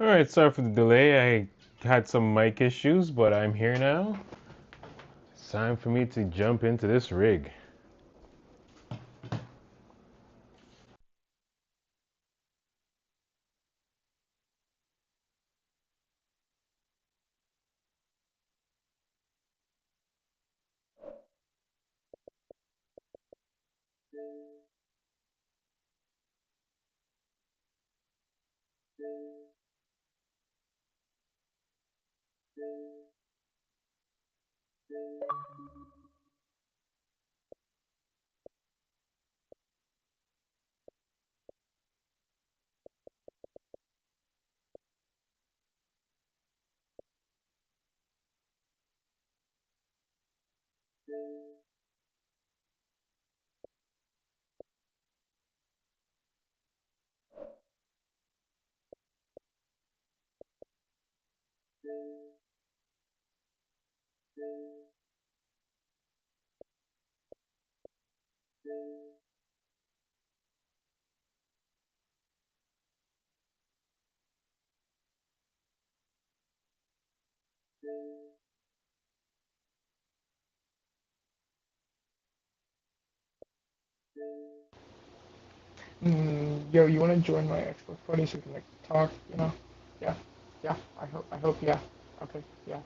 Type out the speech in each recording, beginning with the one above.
All right, sorry for the delay. I had some mic issues, but I'm here now. It's time for me to jump into this rig. Yo, you want to join my Xbox party so we can like talk? You know? Yeah, yeah. I hope. Yeah. Okay. Yeah.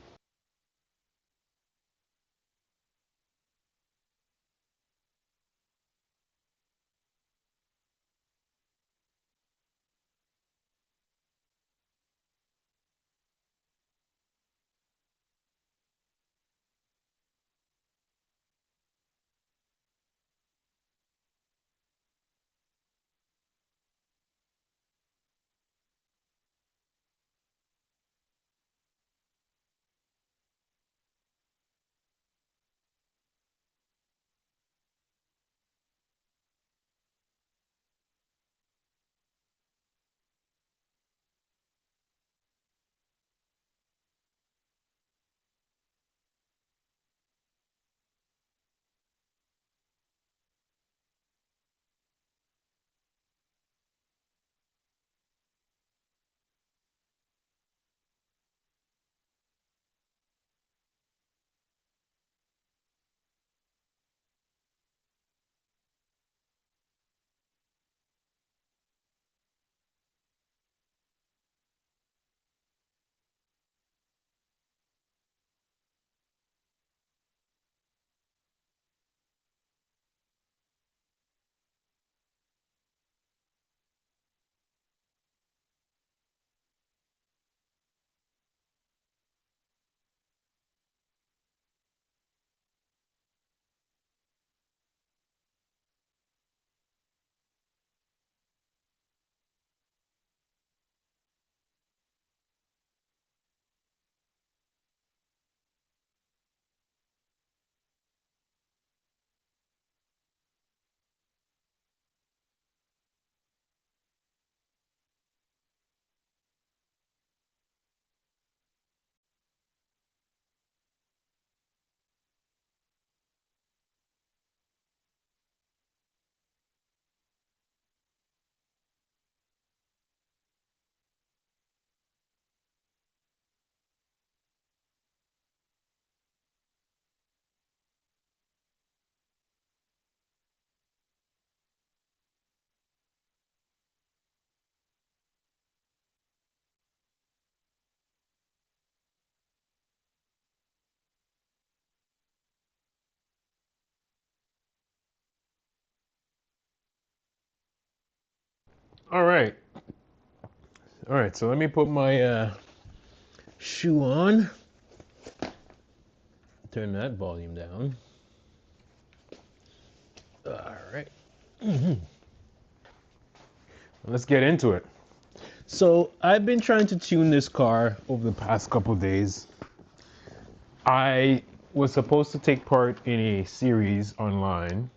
All right, all right. So let me put my shoe on. Turn that volume down. All right, let's get into it. So I've been trying to tune this car over the past couple days. I was supposed to take part in a series online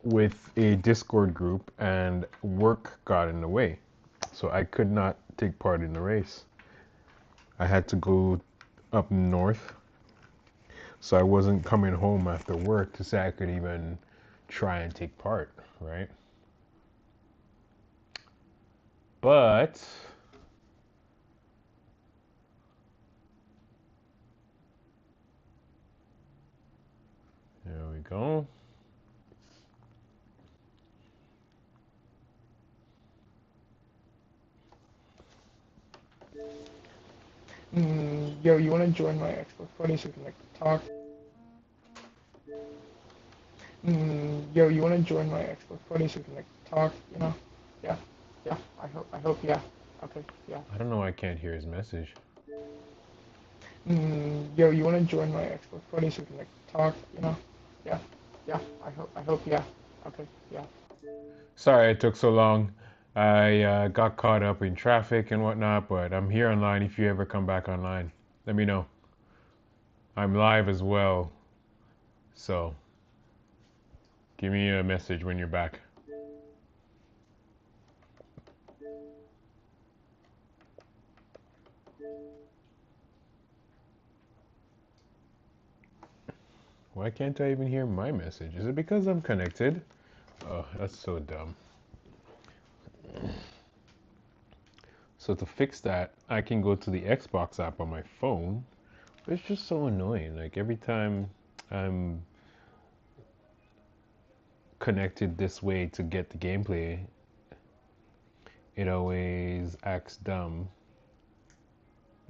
with a Discord group, and work got in the way. So I could not take part in the race. I had to go up north, so I wasn't coming home after work to say I could even try and take part, right? But go. Yo, you want to join my Xbox party so we can like talk? Yo, you want to join my Xbox party so we can like talk? You know? Yeah, yeah. I hope, yeah. Okay, yeah. I don't know why I can't hear his message. Yo, you want to join my Xbox party so we can like talk? You know? Yeah, yeah. I hope, yeah. Okay, yeah. Sorry it took so long. I got caught up in traffic and whatnot, but I'm here online if you ever come back online. Let me know. I'm live as well, so give me a message when you're back. Why can't I even hear my message? Is it because I'm connected? Oh, that's so dumb. So to fix that, I can go to the Xbox app on my phone. It's just so annoying. Like every time I'm connected this way to get the gameplay, it always acts dumb.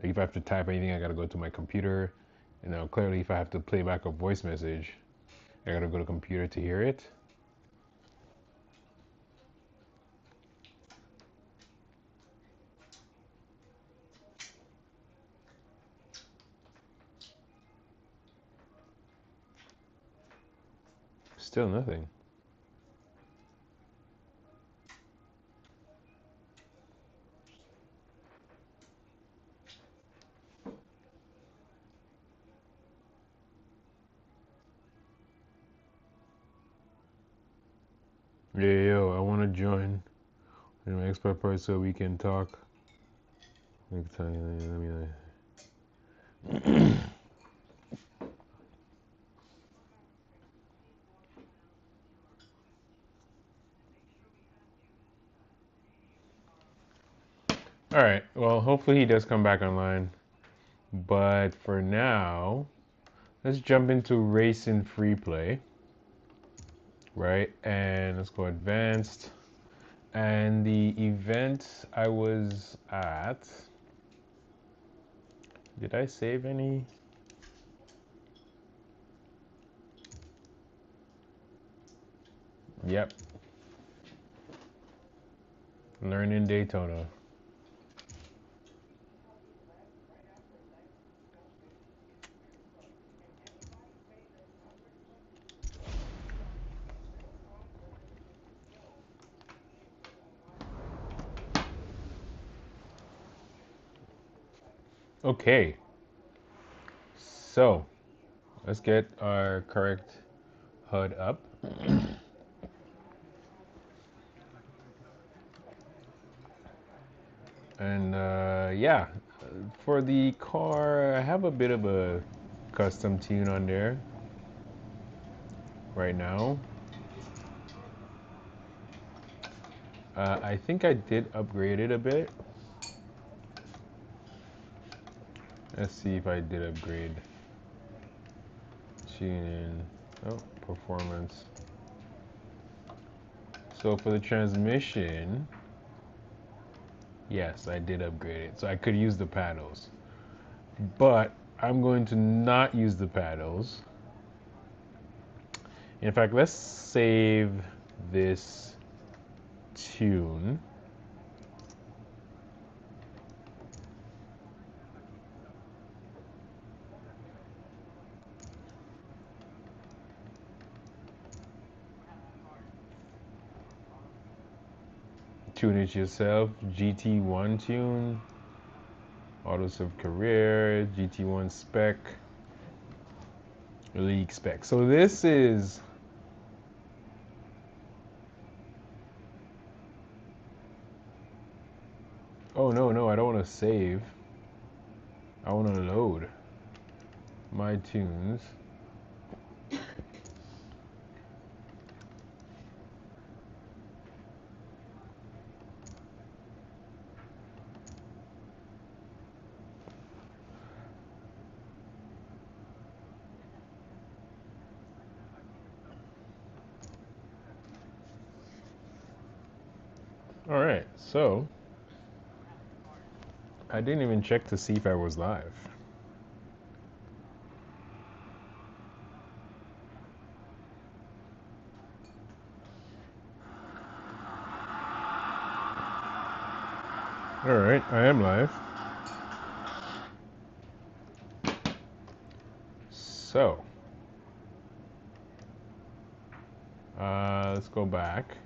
Like if I have to type anything, I gotta go to my computer. You know, clearly if I have to play back a voice message, I gotta go to the computer to hear it. Still nothing. Yeah, yo, I wanna join in my expert part so we can talk. Let me All right. Well, hopefully he does come back online. But for now, let's jump into racing free play, right? And let's go advanced. And the event I was at, did I save any? Yep. Learning Daytona. Okay. So, let's get our correct HUD up. And yeah, for the car, I have a bit of a custom tune on there right now. I think I did upgrade it a bit. Let's see if I did upgrade. Tuning. Oh, performance. So for the transmission, yes, I did upgrade it. So I could use the paddles. But I'm going to not use the paddles. In fact, let's save this tune. Tune it yourself. GT1 tune. Autosave career. GT1 spec. League spec. So this is. Oh no, no, I don't want to save. I want to load my tunes. All right, so I didn't even check to see if I was live. All right, I am live. So, let's go back.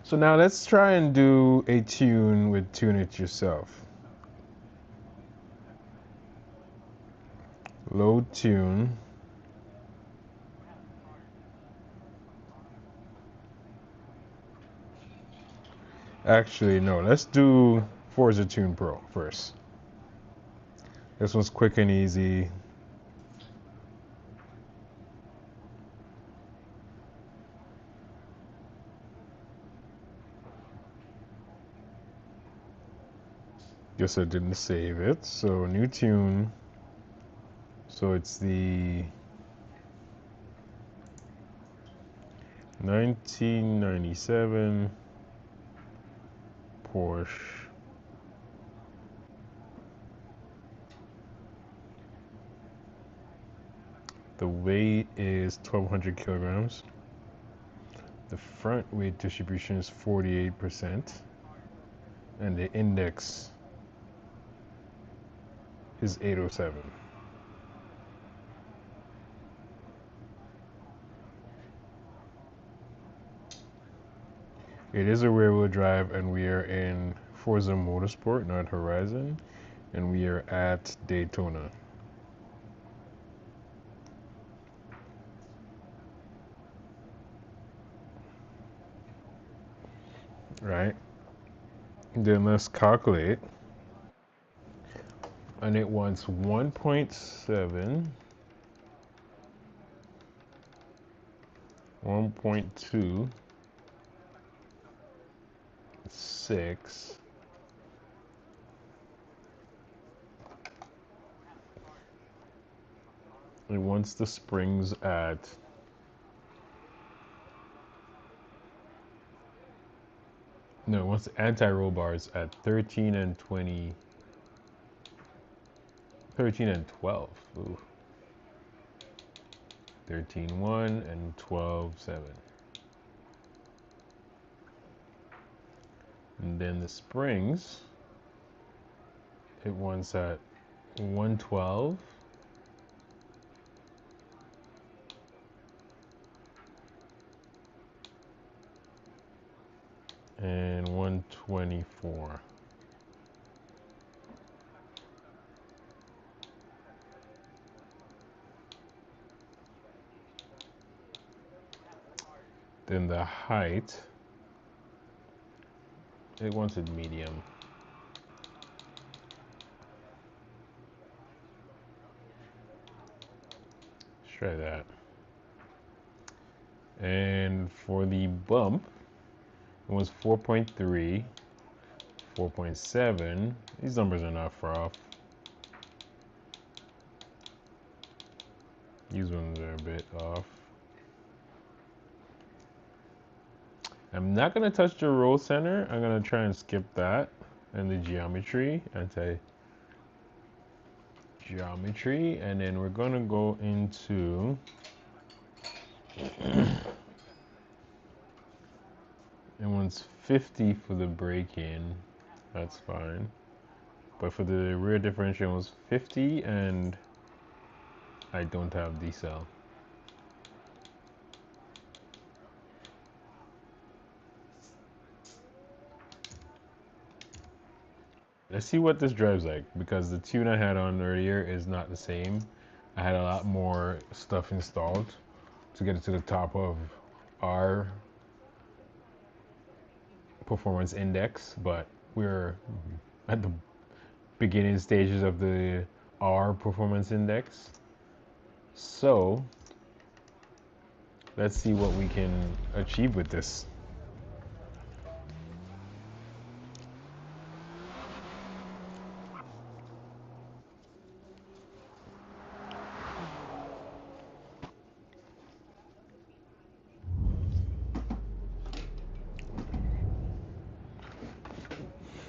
So now let's try and do a tune with Tune It Yourself. Load tune. Actually, no, let's do Forza Tune Pro first. This one's quick and easy. Guess I didn't save it. So new tune. So it's the 1997 Porsche. The weight is 1,200 kilograms. The front weight distribution is 48%. And the index is 807. It is a rear-wheel drive, and we are in Forza Motorsport, not Horizon, and we are at Daytona. Right? Then let's calculate. And it wants 1.7, 1.2, 6, it wants the springs at no, it wants the anti-roll bars at 13 and 20, 13 and 12. Ooh. 13.1 and 12.7. And then the springs, it wants at 112 and 124. Then the height, it wants it medium. Let's try that. And for the bump, it was 4.3, 4.7. These numbers are not far off. These ones are a bit off. I'm not going to touch the roll center. I'm going to try and skip that and the geometry, anti-geometry. And then we're going to go into it wants 50 for the brake-in. That's fine. But for the rear differential, it was 50, and I don't have decel. Let's see what this drives like, because the tune I had on earlier is not the same. I had a lot more stuff installed to get it to the top of our performance index, but we're at the beginning stages of the R performance index. So let's see what we can achieve with this.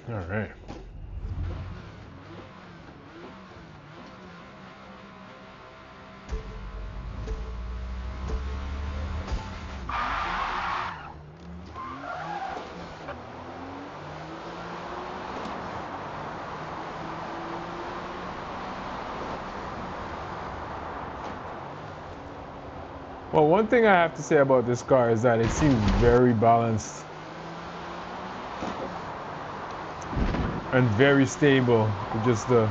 All right. Well, one thing I have to say about this car is that it seems very balanced and very stable. Just the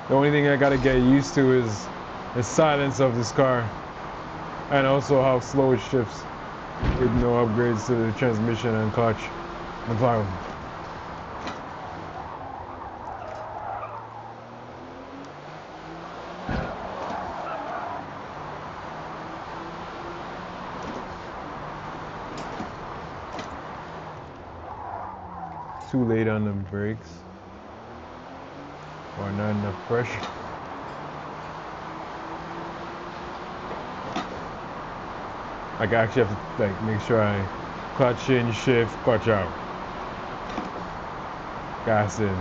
only thing I gotta get used to is the silence of this car, and also how slow it shifts with no upgrades to the transmission and clutch. McLaren. Too late on the brakes, or not enough pressure. Like, I actually have to like make sure I clutch in, shift, clutch out, gas in.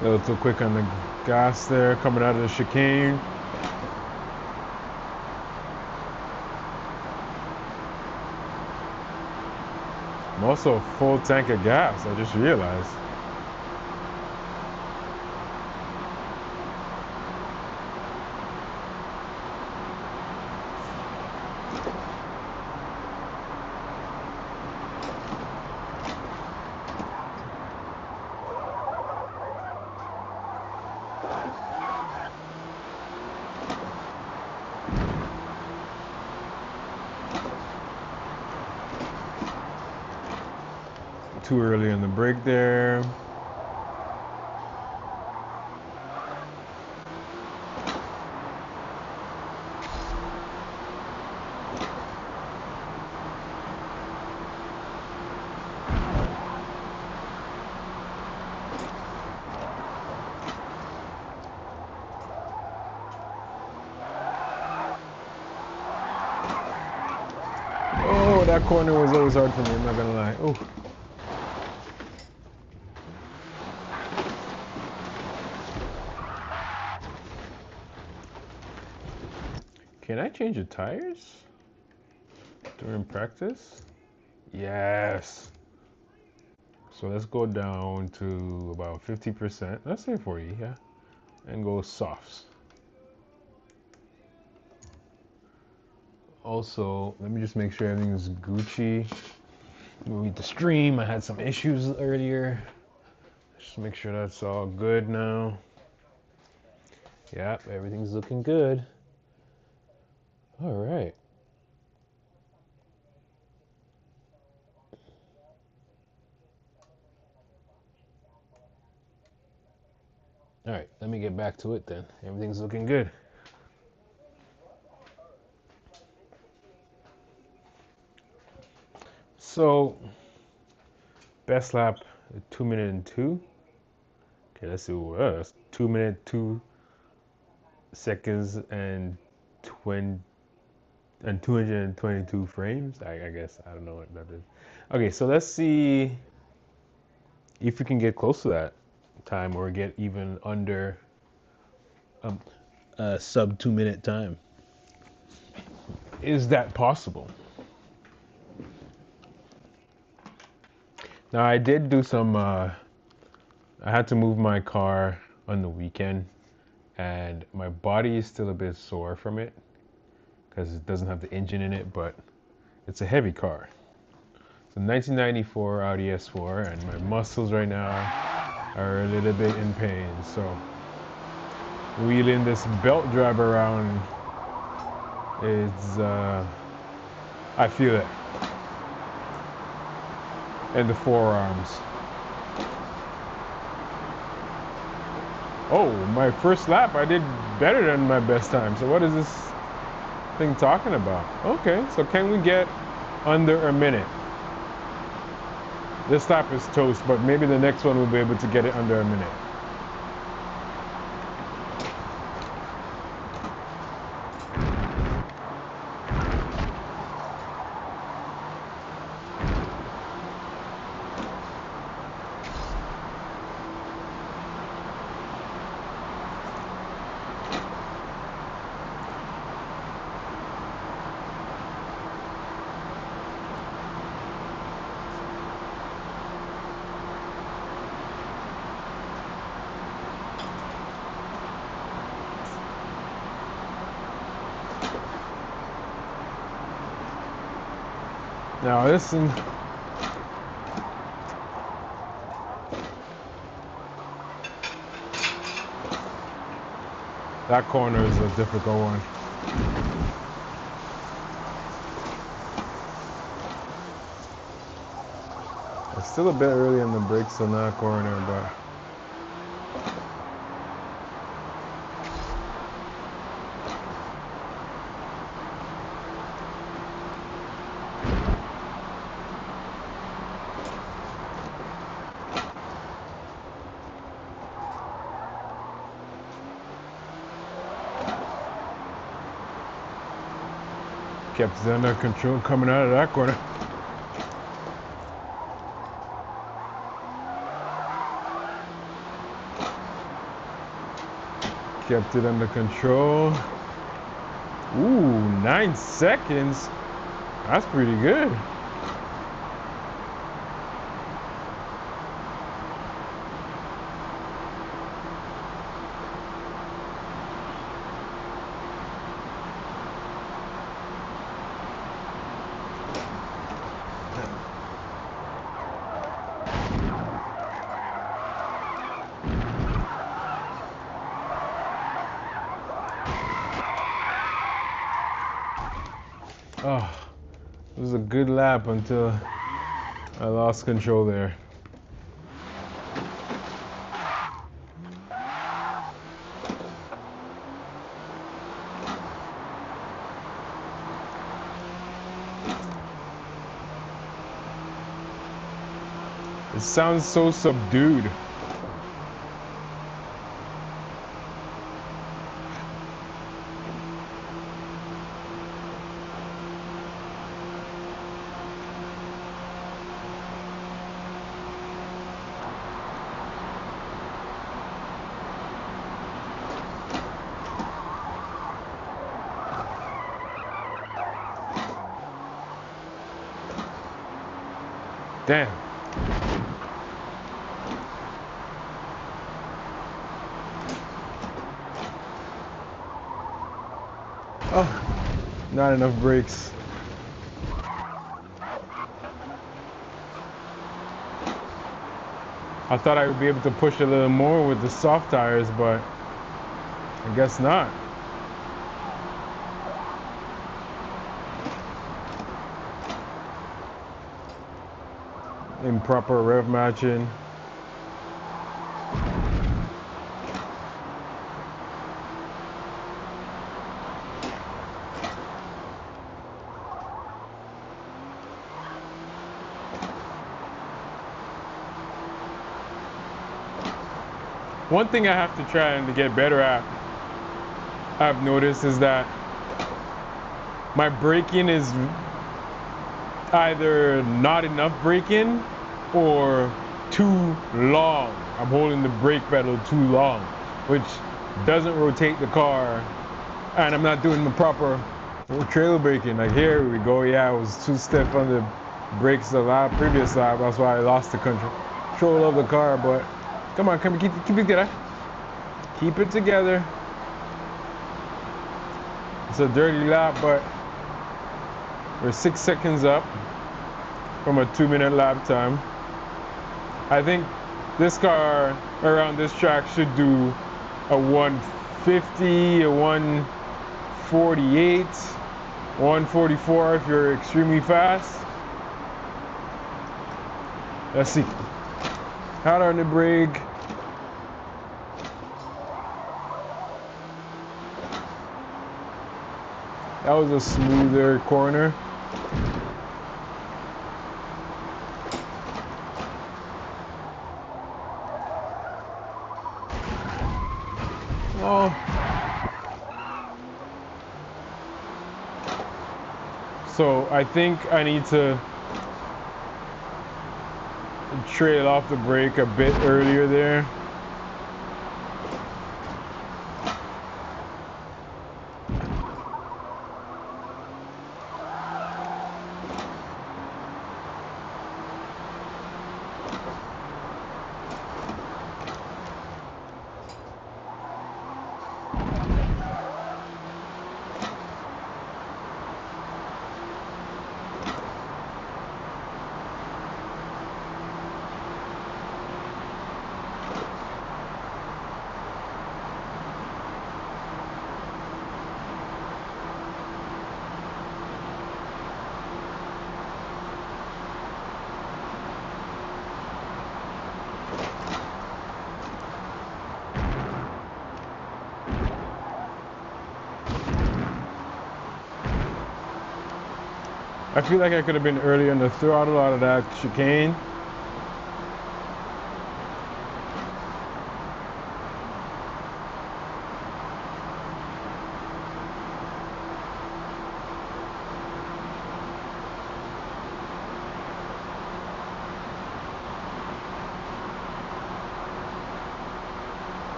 A little too quick on the gas there, coming out of the chicane. I'm also a full tank of gas, I just realized. Too early on the brake there. Oh, that corner was always hard for me, I'm not gonna lie. Oh. Can I change the tires during practice? Yes. So let's go down to about 50%. Let's say 40, yeah. And go softs. Also, let me just make sure everything's Gucci. Read the stream. I had some issues earlier. Just make sure that's all good now. Yep, everything's looking good. All right. All right, let me get back to it then. Everything's looking good. So, best lap, 2 minute and 2. Okay, let's see what else. 2 minute 2 seconds and 20 and 222 frames. I guess I don't know what that is. Okay, so let's see if we can get close to that time or get even under a sub 2 minute time. Is that possible? Now I did do some. I had to move my car on the weekend, and my body is still a bit sore from it because it doesn't have the engine in it, but it's a heavy car. It's a 1994 Audi S4, and my muscles right now are a little bit in pain. So wheeling this belt drive around is, I feel it. and the forearms. Oh, my first lap, I did better than my best time. So what is this thing talking about? Okay, so can we get under a minute? This lap is toast, but maybe the next one we'll be able to get it under a minute. Now listen. That corner is a difficult one. It's still a bit early on the brakes on that corner, but kept it under control coming out of that corner. Kept it under control. Ooh, 9 seconds. That's pretty good. Oh, it was a good lap until I lost control there. It sounds so subdued. Damn. Oh, not enough brakes. I thought I would be able to push a little more with the soft tires, but I guess not. Improper rev matching. One thing I have to try and to get better at, I've noticed, is that my braking is either not enough braking or too long. I'm holding the brake pedal too long, which doesn't rotate the car, and I'm not doing the proper trailer braking. Like here we go, yeah, I was too stiff on the brakes the previous lap. That's why I lost the control of the car. But come on, keep it together. Keep it together. It's a dirty lap, but we're 6 seconds up from a 2-minute lap time. I think this car around this track should do a 150, a 148, 144 if you're extremely fast. Let's see. Hard on the brake. That was a smoother corner. Oh. So I think I need to trail off the brake a bit earlier there. I feel like I could have been earlier in the throttle out of that chicane.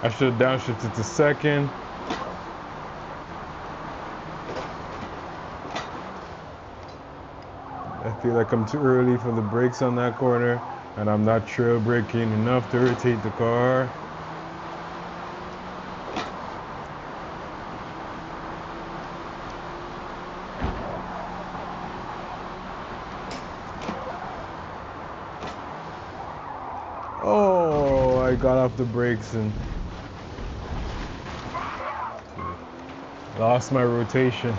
I should have downshifted to second. I feel like I'm too early for the brakes on that corner, and I'm not trail braking enough to rotate the car. Oh, I got off the brakes and lost my rotation.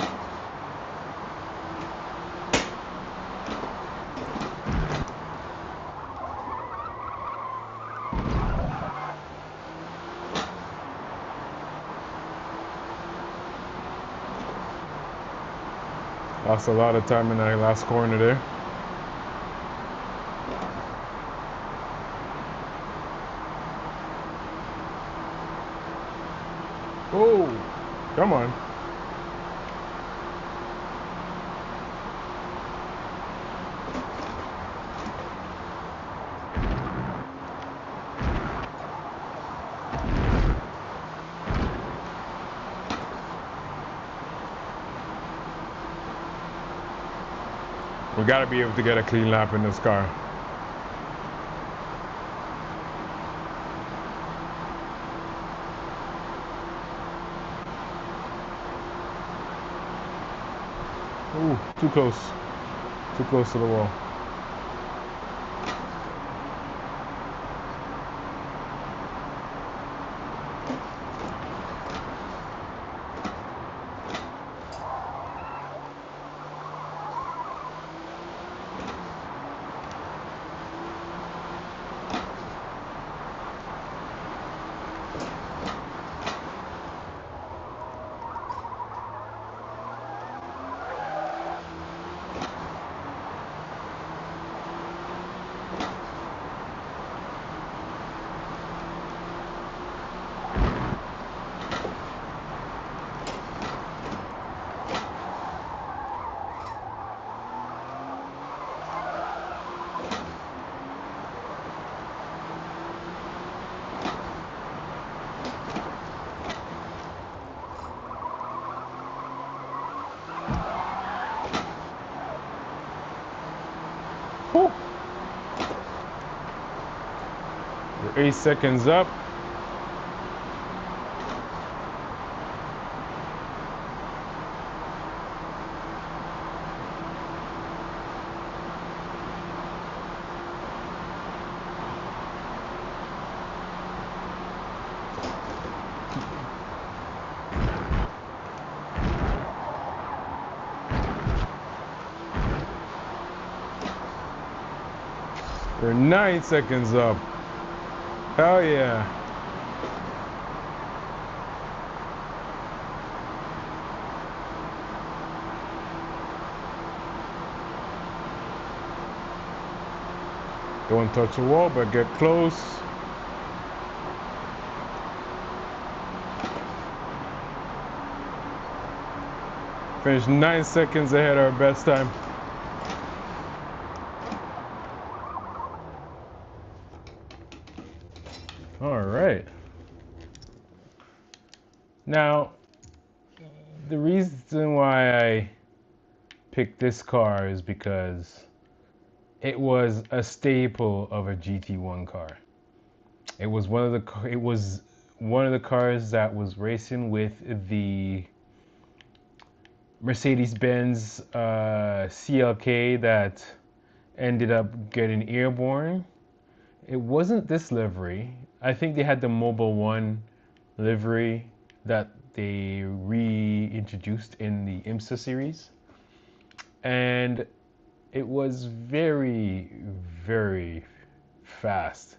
Lost a lot of time in that last corner there. Oh, come on. We gotta be able to get a clean lap in this car. Ooh, too close. Too close to the wall. Whew. We're 8 seconds up. We're 9 seconds up. Hell yeah. Don't touch the wall, but get close. Finish 9 seconds ahead of our best time. All right. Now, the reason why I picked this car is because it was a staple of a GT1 car. It was one of the cars that was racing with the Mercedes-Benz CLK that ended up getting airborne. It wasn't this livery. I think they had the Mobile One livery that they reintroduced in the IMSA series. And it was very, very fast.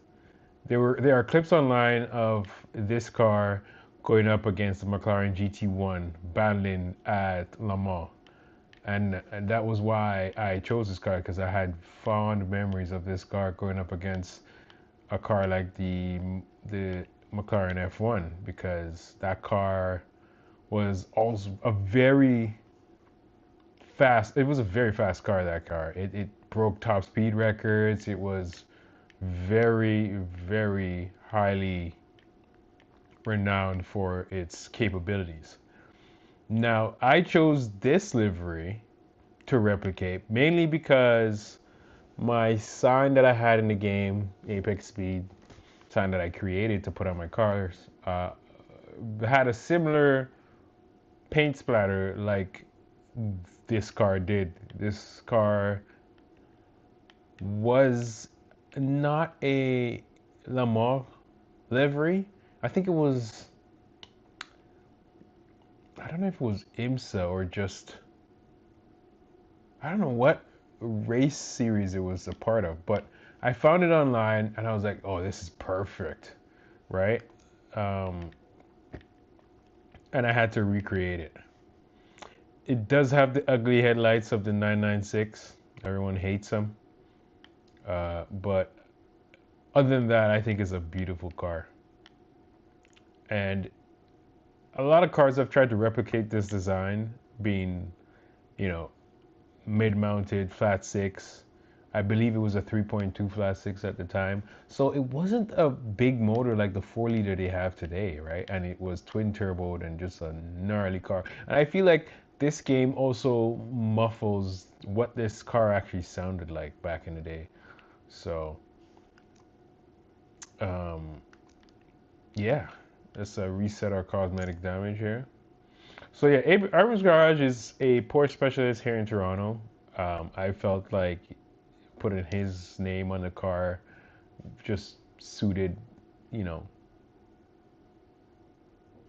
There are clips online of this car going up against the McLaren GT1 battling at Le Mans. And that was why I chose this car, because I had fond memories of this car going up against a car like the McLaren F1, because that car was also a very fast. It was a very fast car. That car. It broke top speed records. It was very, very highly renowned for its capabilities. Now, I chose this livery to replicate mainly because my sign that I had in the game, Apex Speed, sign that I created to put on my cars, had a similar paint splatter like this car did. This car was not a Le Mans livery. I think it was, I don't know if it was IMSA or just, I don't know what race series it was a part of, but I found it online and I was like, oh, this is perfect, right? Um, and I had to recreate it. It does have the ugly headlights of the 996. Everyone hates them. But other than that, I think it's a beautiful car. And a lot of cars have tried to replicate this design, being, you know, mid-mounted flat six. I believe it was a 3.2 flat six at the time. So it wasn't a big motor like the 4-liter they have today, right? And it was twin turboed and just a gnarly car. And I feel like this game also muffles what this car actually sounded like back in the day. So, um, yeah, let's reset our cosmetic damage here. So yeah, Abram's Garage is a Porsche specialist here in Toronto. I felt like putting his name on the car just suited, you know,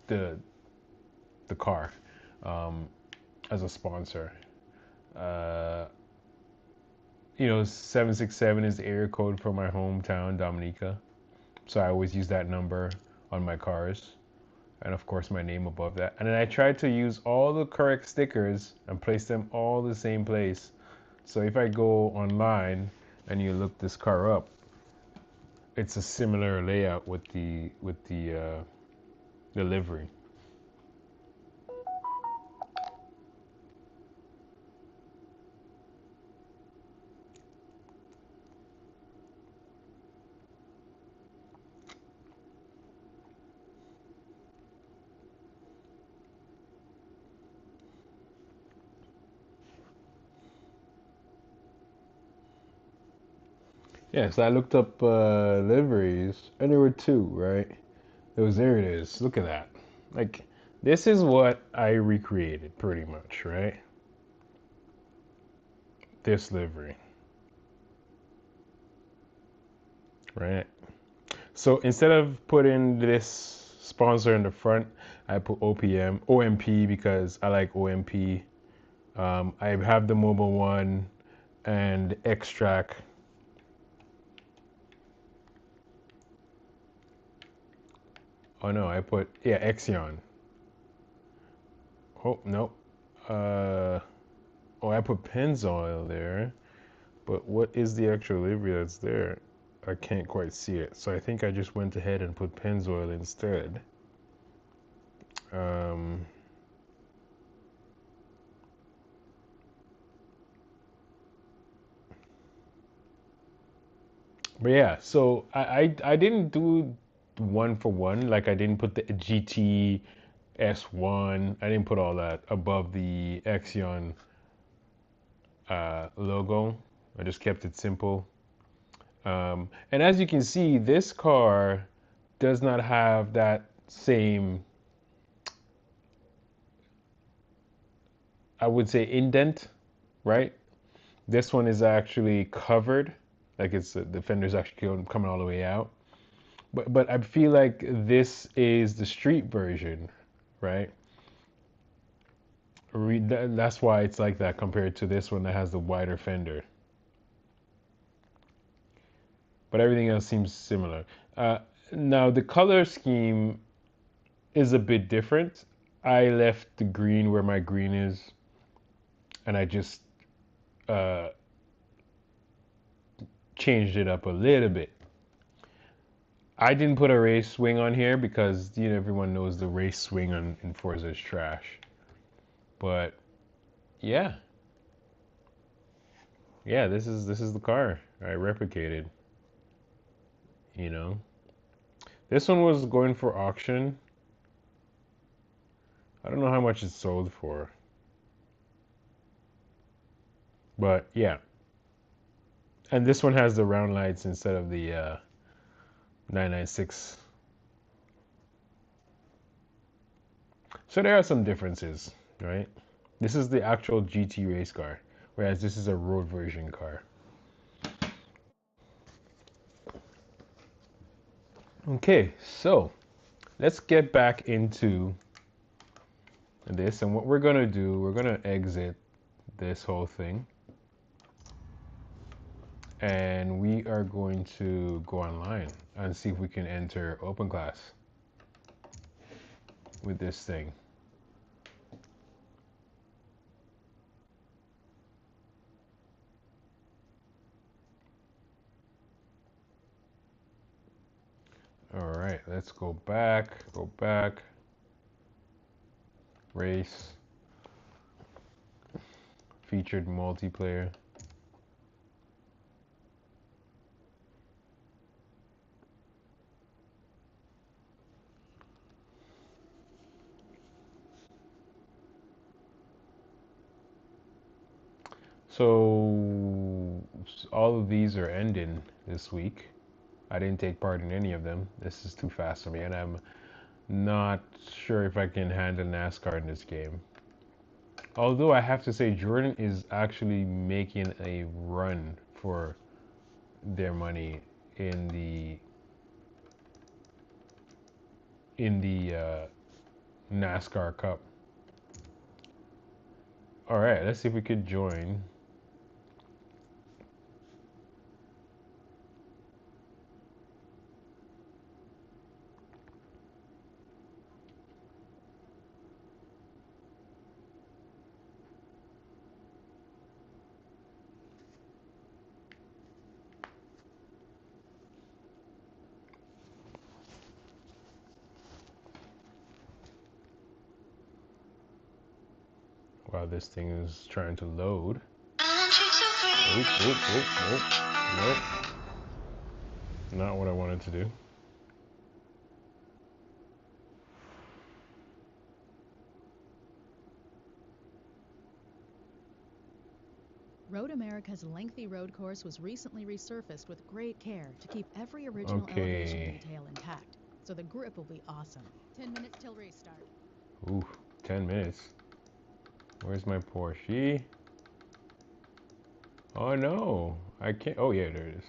the car as a sponsor. Uh, 767 is the area code for my hometown, Dominica. So I always use that number on my cars. And of course my name above that. And then I tried to use all the correct stickers and place them all the same place. So if I go online and you look this car up, it's a similar layout with the livery. Yeah, so I looked up liveries, and there were two, right? There it is. Look at that. Like, this is what I recreated, pretty much, right? This livery, right? So instead of putting this sponsor in the front, I put OMP because I like OMP. I have the Mobile One and X-Track Oh no, I put, yeah, Exion. Oh, no. Oh, I put Pennzoil there. But what is the actual livery that's there? I can't quite see it. So I think I just went ahead and put Pennzoil instead. Um, but yeah, so I didn't do one for one. Like I didn't put the GT S1. I didn't put all that above the Exion logo. I just kept it simple. And as you can see, this car does not have that same, I would say, indent, right? This one is actually covered, like it's the fender's actually coming all the way out. But I feel like this is the street version, right? That's why it's like that compared to this one that has the wider fender. But everything else seems similar. Uh, Now the color scheme is a bit different. I left the green where my green is, and I just uh, changed it up a little bit. I didn't put a race swing on here because everyone knows the race swing in Forza is trash. But yeah, yeah, this is the car I replicated. You know, this one was going for auction. I don't know how much it sold for, but yeah. And this one has the round lights instead of the 996. So there are some differences, right? This is the actual GT race car, whereas this is a road version car. Okay, so let's get back into this. And what we're going to do, we're going to exit this whole thing. And we are going to go online and see if we can enter open class with this thing. All right, let's go back, race, featured multiplayer. So all of these are ending this week. I didn't take part in any of them. This is too fast for me, and I'm not sure if I can handle NASCAR in this game. Although I have to say, Jordan is actually making a run for their money in the NASCAR Cup. All right, let's see if we could join. While this thing is trying to load. Oop, oop, oop, oop. Nope. Not what I wanted to do. Road America's lengthy road course was recently resurfaced with great care to keep every original elevation detail intact, so the grip will be awesome. 10 minutes till restart. Ooh, 10 minutes. Where's my Porsche? Oh no, I can't. Oh yeah, there it is.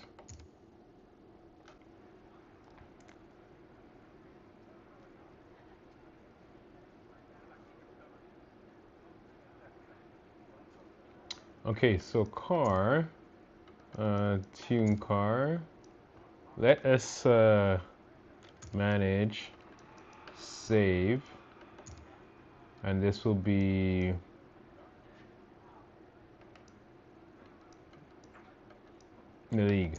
Okay, so car, tune car. Let us manage save, and this will be the league.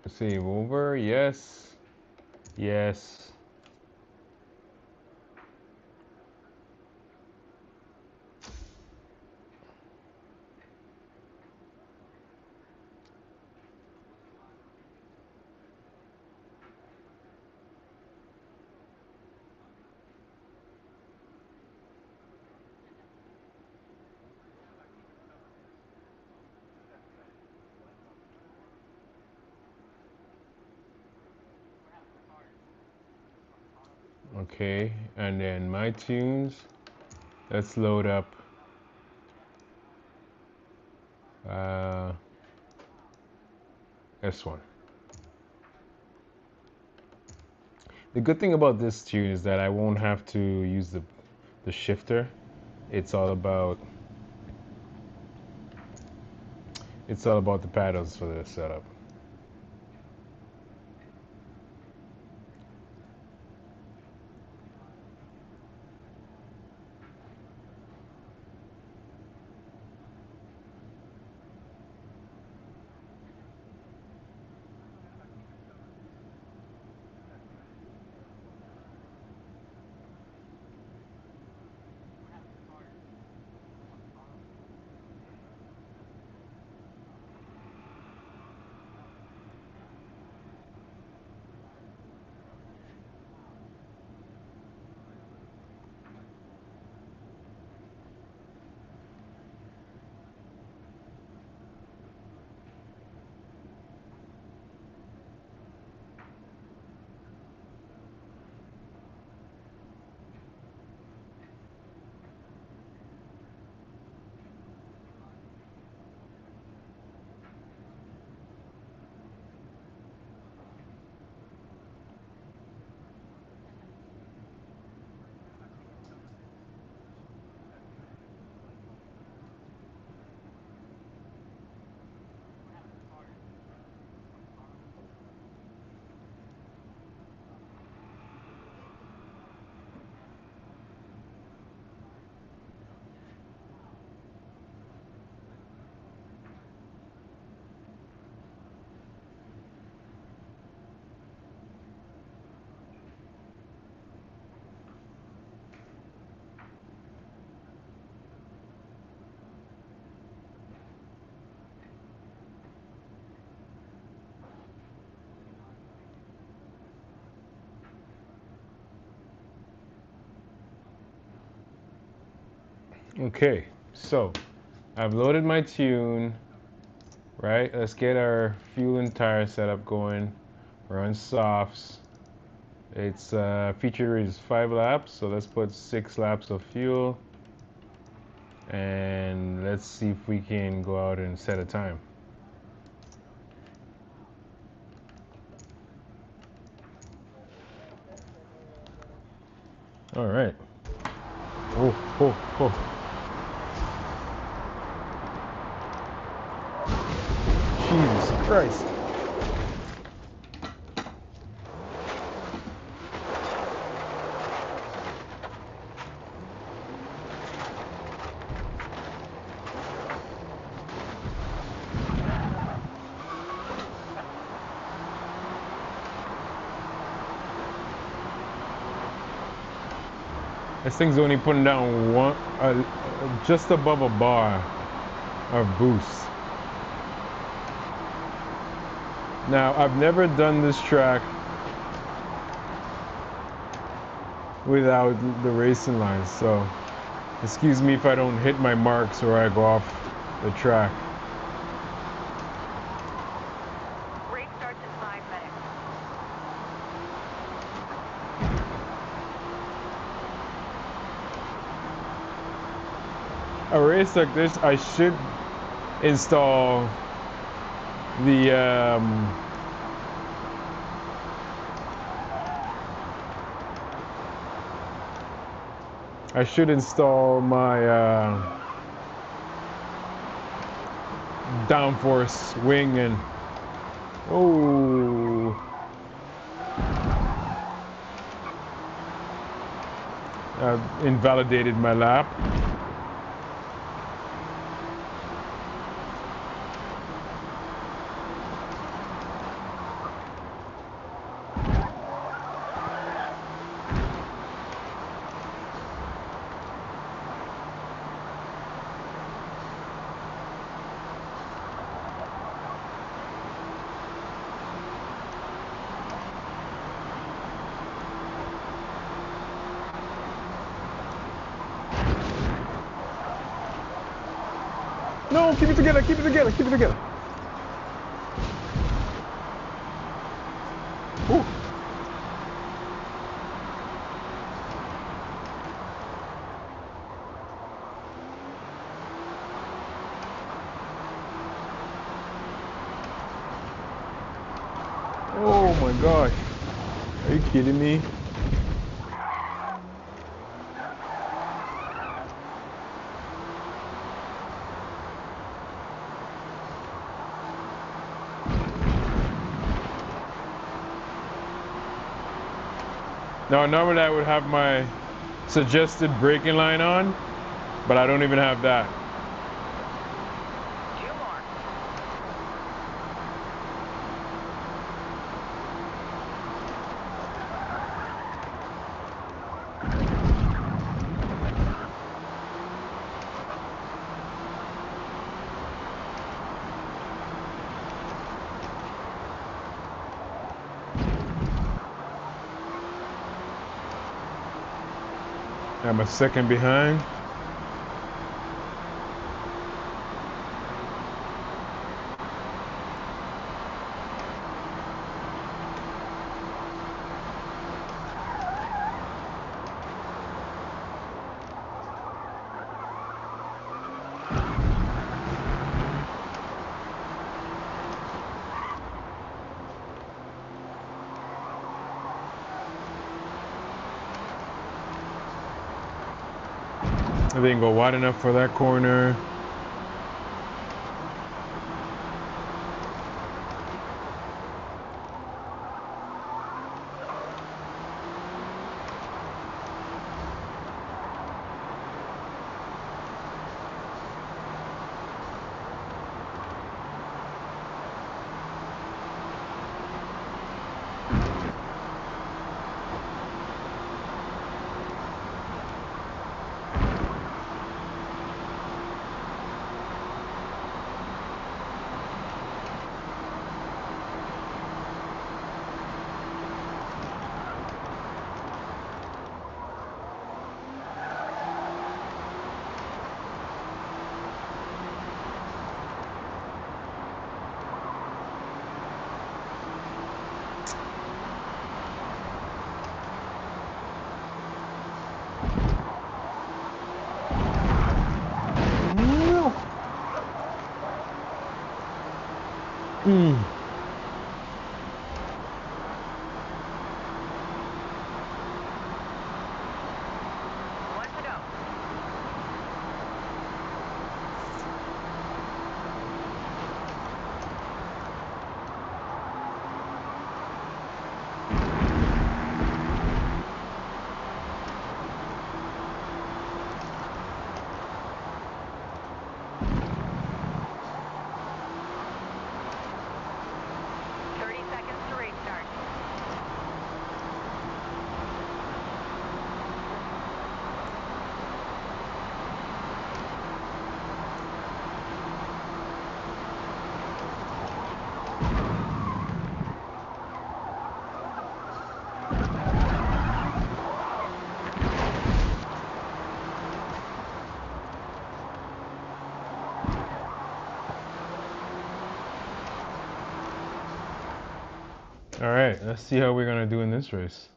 Save over, yes, yes. Okay, and then my tunes. Let's load up S1. The good thing about this tune is that I won't have to use the shifter. It's all about the paddles for the setup. Okay, so I've loaded my tune, right? Let's get our fuel and tire setup going. We're on softs. Its feature is 5 laps, so let's put 6 laps of fuel, and let's see if we can go out and set a time. All right. Oh, oh, oh. Jesus Christ. This thing's only putting down one, just above a bar of boost. Now, I've never done this track without the racing lines, so excuse me if I don't hit my marks or I go off the track. Race starts in 5 minutes. A race like this, I should install the I should install my downforce wing and oh, invalidated my lap. No, keep it together, keep it together, keep it together. Ooh. Oh my gosh. Are you kidding me? Now, normally I would have my suggested braking line on, but I don't even have that. Two more. I'm a second behind. I didn't go wide enough for that corner. One to go. To restart. All right, let's see how we're gonna do in this race.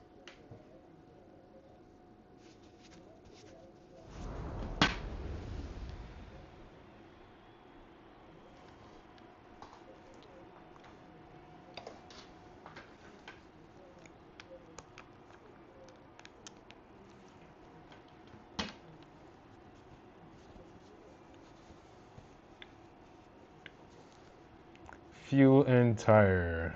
Fuel and tire.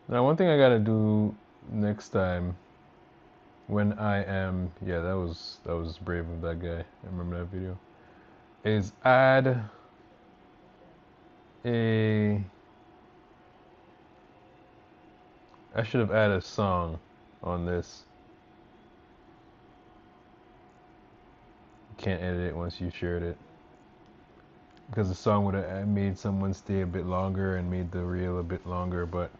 Now, one thing I gotta do next time when I am, yeah, that was brave of that guy. I remember that video. Is add a. I should have added a song on this. You can't edit it once you shared it. Because the song would have made someone stay a bit longer and made the reel a bit longer, but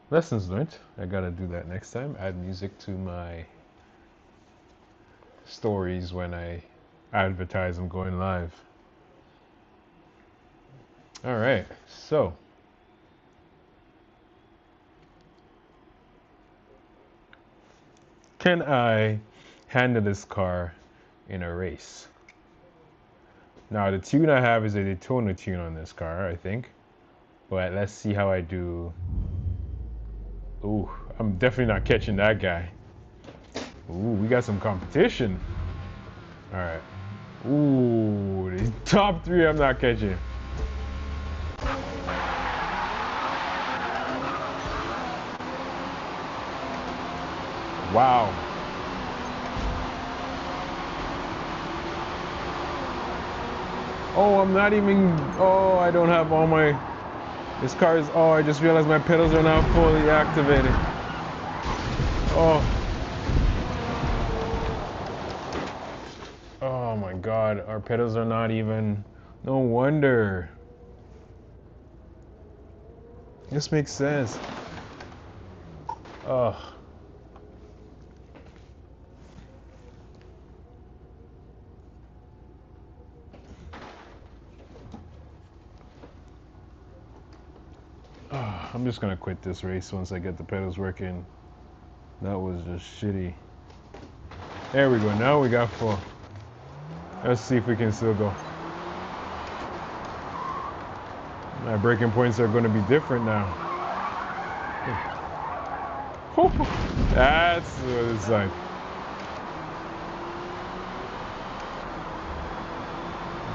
lessons learned. I gotta do that next time. Add music to my stories when I advertise I'm going live. Alright, so can I handle this car in a race? Now, the tune I have is a Daytona tune on this car, I think. But let's see how I do. Ooh, I'm definitely not catching that guy. Ooh, we got some competition. Alright. Ooh, the top three I'm not catching. Wow. Oh, I'm not even. Oh, I don't have all my. This car is. Oh, I just realized my pedals are now fully activated. Oh. Oh my god, our pedals are not even. No wonder. This makes sense. Ugh. I'm just gonna quit this race once I get the pedals working. That was just shitty. There we go, now we got 4. Let's see if we can still go. My braking points are gonna be different now. That's what it's like.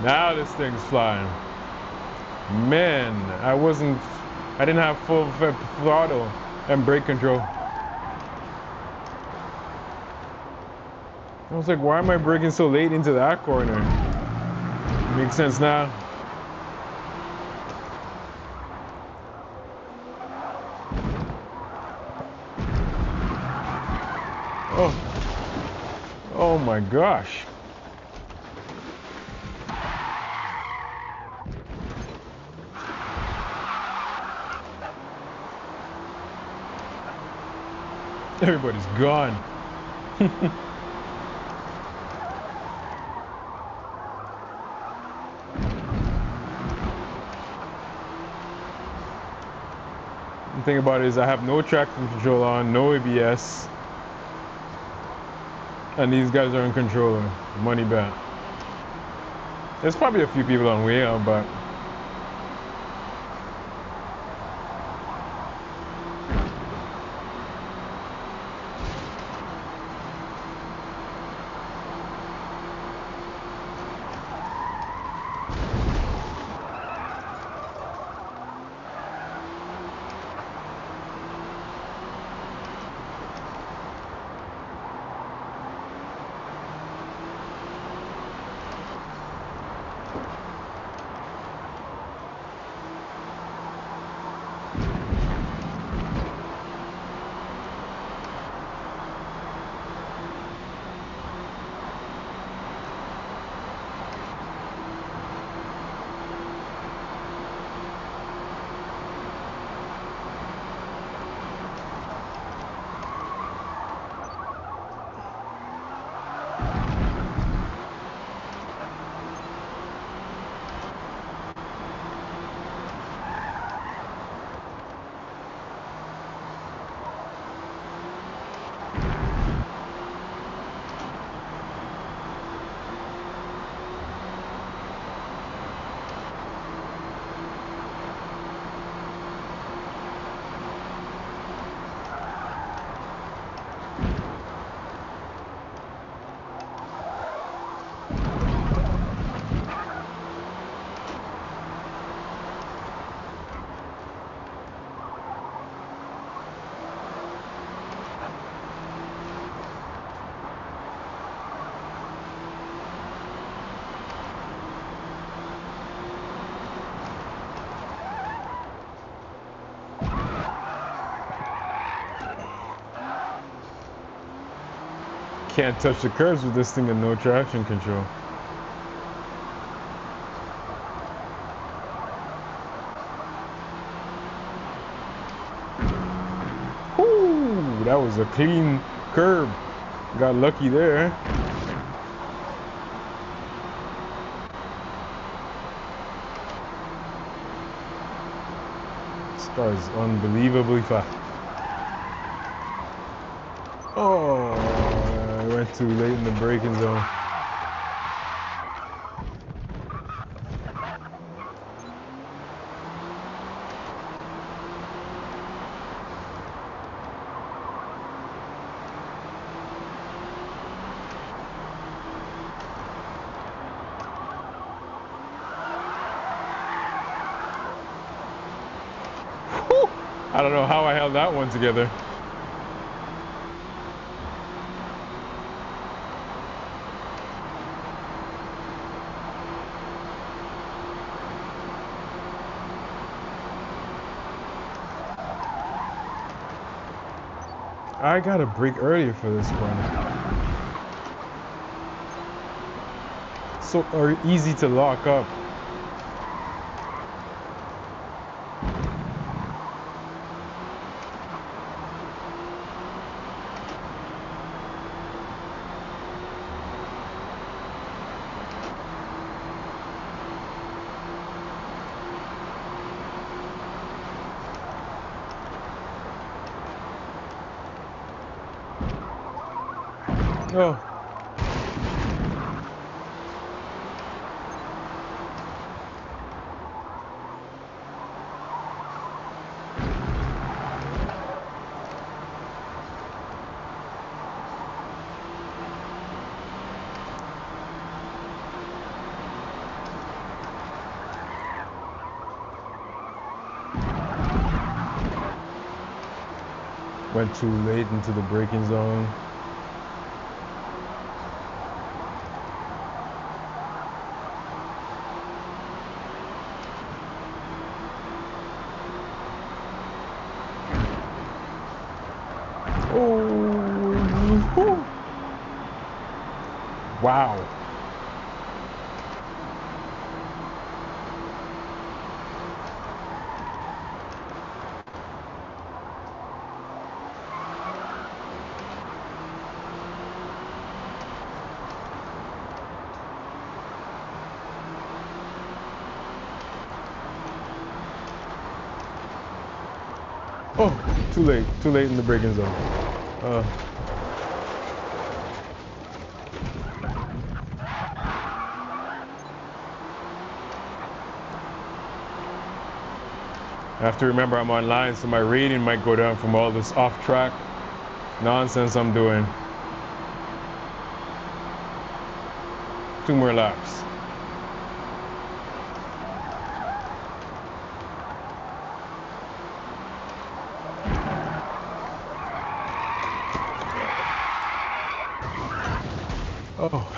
Now this thing's flying. Man, I didn't have full throttle and brake control. I was like, why am I braking so late into that corner? Makes sense now. Oh my gosh. Everybody's gone. The thing about it is I have no traction control on, no ABS. And these guys are on controller. Money back. There's probably a few people on wheel, but can't touch the curves with this thing and no traction control. Ooh, that was a clean curb. Got lucky there. This car is unbelievably fast. Oh, I went too late in the braking zone. Whew. I don't know how I held that one together. I gotta brake earlier for this one. So easy to lock up. Oh. Went too late into the braking zone. Oh, wow. Oh, too late in the braking zone. I have to remember I'm online, so my rating might go down from all this off-track nonsense I'm doing. 2 more laps. Oh.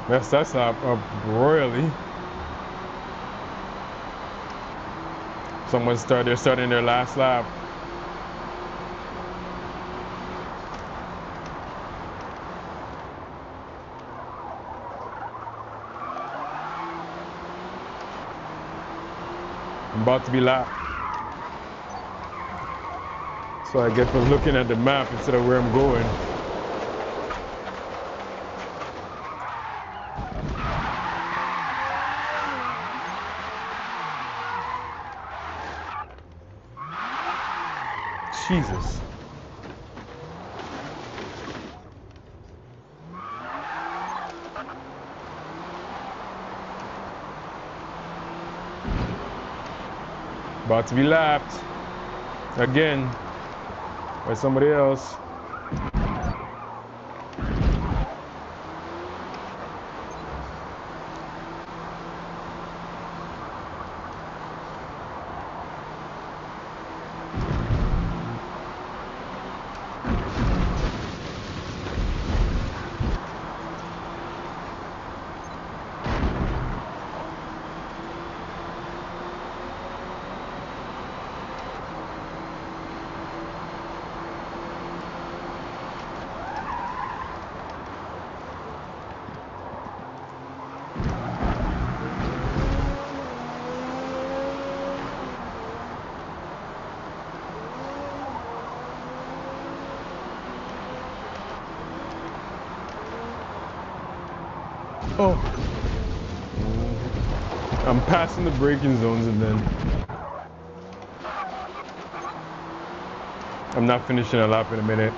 Messed that up royally. They're starting their last lap. I'm about to be lapped. So I get to looking at the map instead of where I'm going. Jesus. About to be lapped again by somebody else. Oh. I'm passing the braking zones and then I'm not finishing a lap in a minute.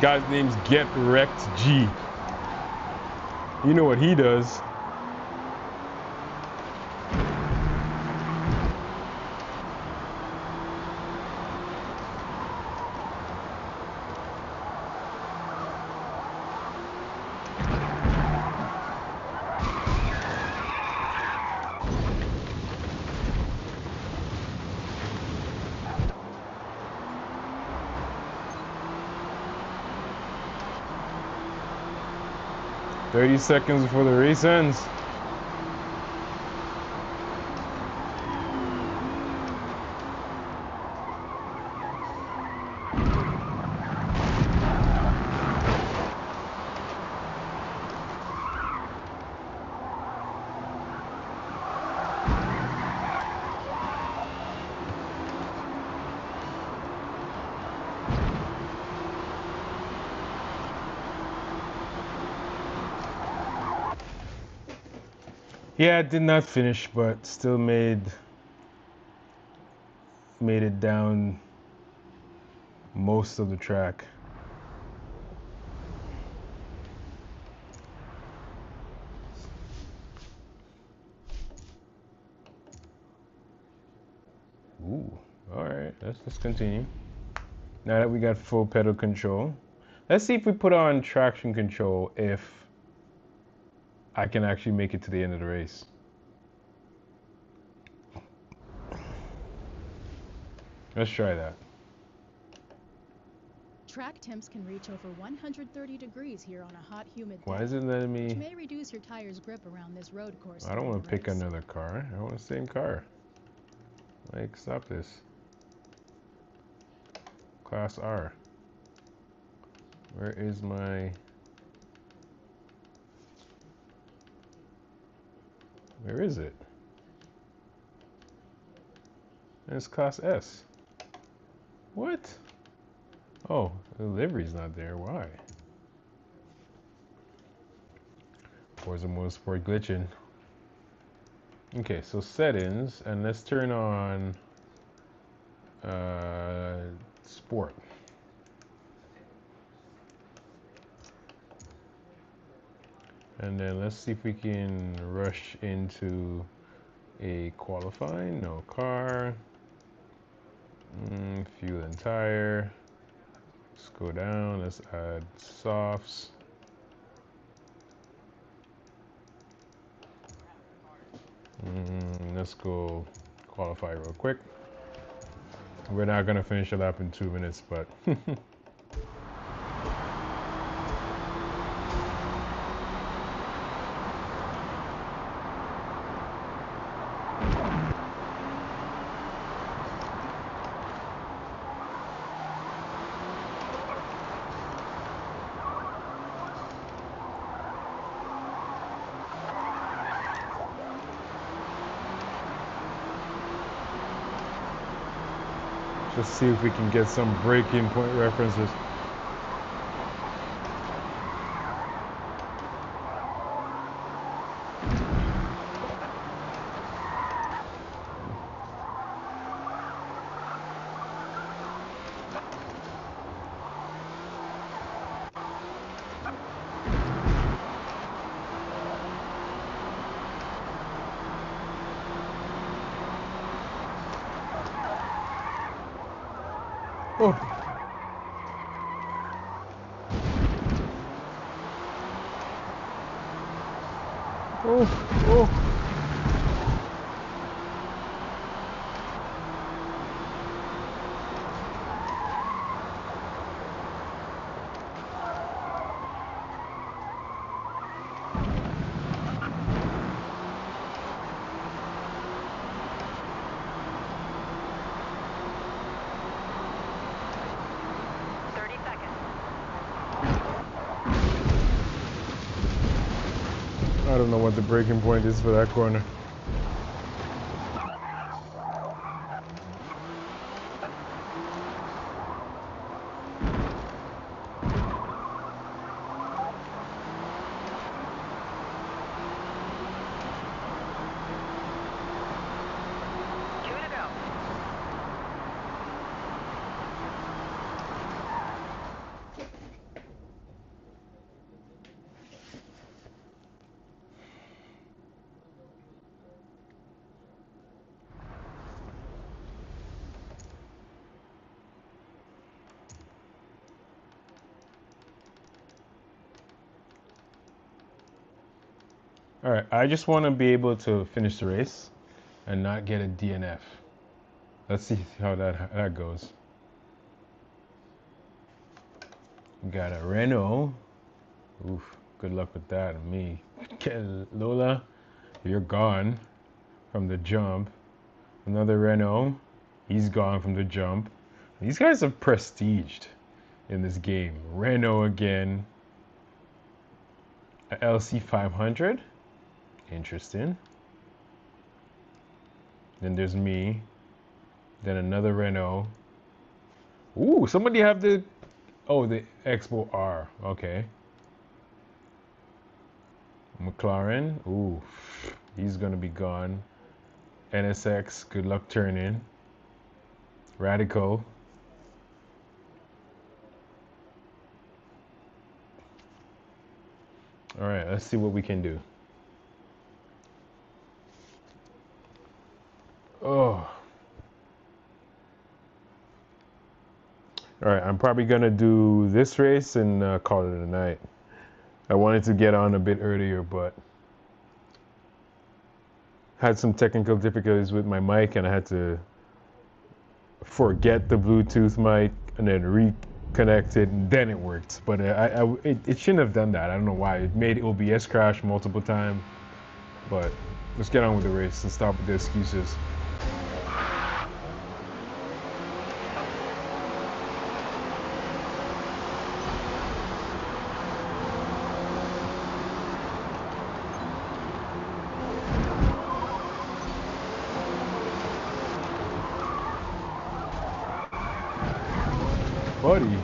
Guy's name's Get Wrecked G. You know what he does. "30 seconds before the race ends." Yeah, I did not finish, but still made it down most of the track. Ooh, all right, let's continue. Now that we got full pedal control, let's see if we put on traction control if I can actually make it to the end of the race. Let's try that. Track temps can reach over 130 degrees here on a hot, humid day. Why is it letting me? Which may reduce your tire's grip around this road course. I don't want to pick race. another car. I want the same car. Like, stop this. Class R. Where is my... Where is it? It's Class S. What? Oh, the livery's not there. Why? Forza Motorsport glitching. Okay, so settings, and let's turn on sport. And then let's see if we can rush into a qualifying. No car. Fuel and tire. Let's go down. Let's add softs. Let's go qualify real quick. We're not gonna finish the lap in 2 minutes, but just see if we can get some breaking point references. Oh. Oh. I don't know what the breaking point is for that corner. All right, I just want to be able to finish the race and not get a DNF. Let's see how that goes. Got a Renault. Oof, good luck with that. Me. Lola, you're gone from the jump. Another Renault. He's gone from the jump. These guys are prestiged in this game. Renault again. A LC 500. Interesting. Then there's me. Then another Renault. Ooh, somebody have the... Oh, the Expo R. Okay. McLaren. Ooh, he's gonna be gone. NSX, good luck turning. Radical. All right, let's see what we can do. Oh. All right, I'm probably gonna do this race and call it a night. I wanted to get on a bit earlier, but had some technical difficulties with my mic, and I had to forget the Bluetooth mic and then reconnect it, and then it worked. But it shouldn't have done that. I don't know why. It made OBS crash multiple times. But let's get on with the race and stop with the excuses. Buddy.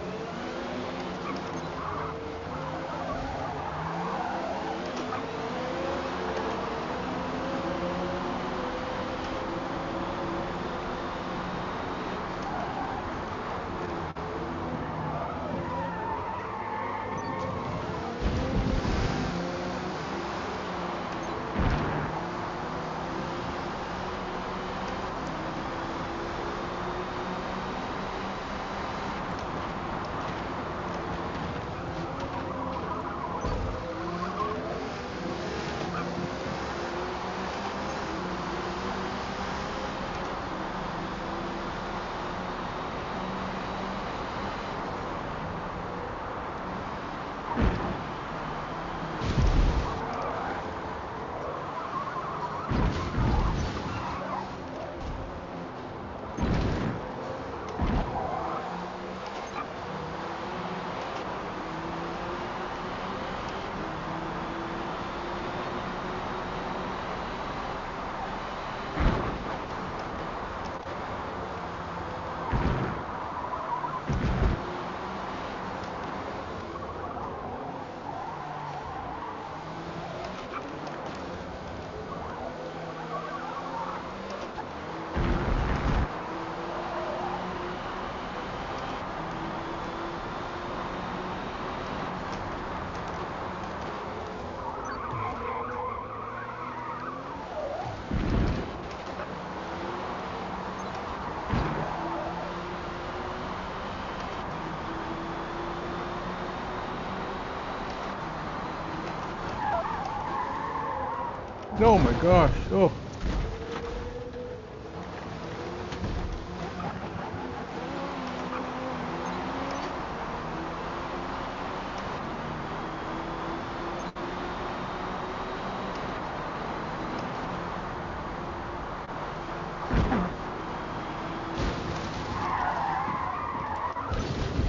Oh my gosh. Oh.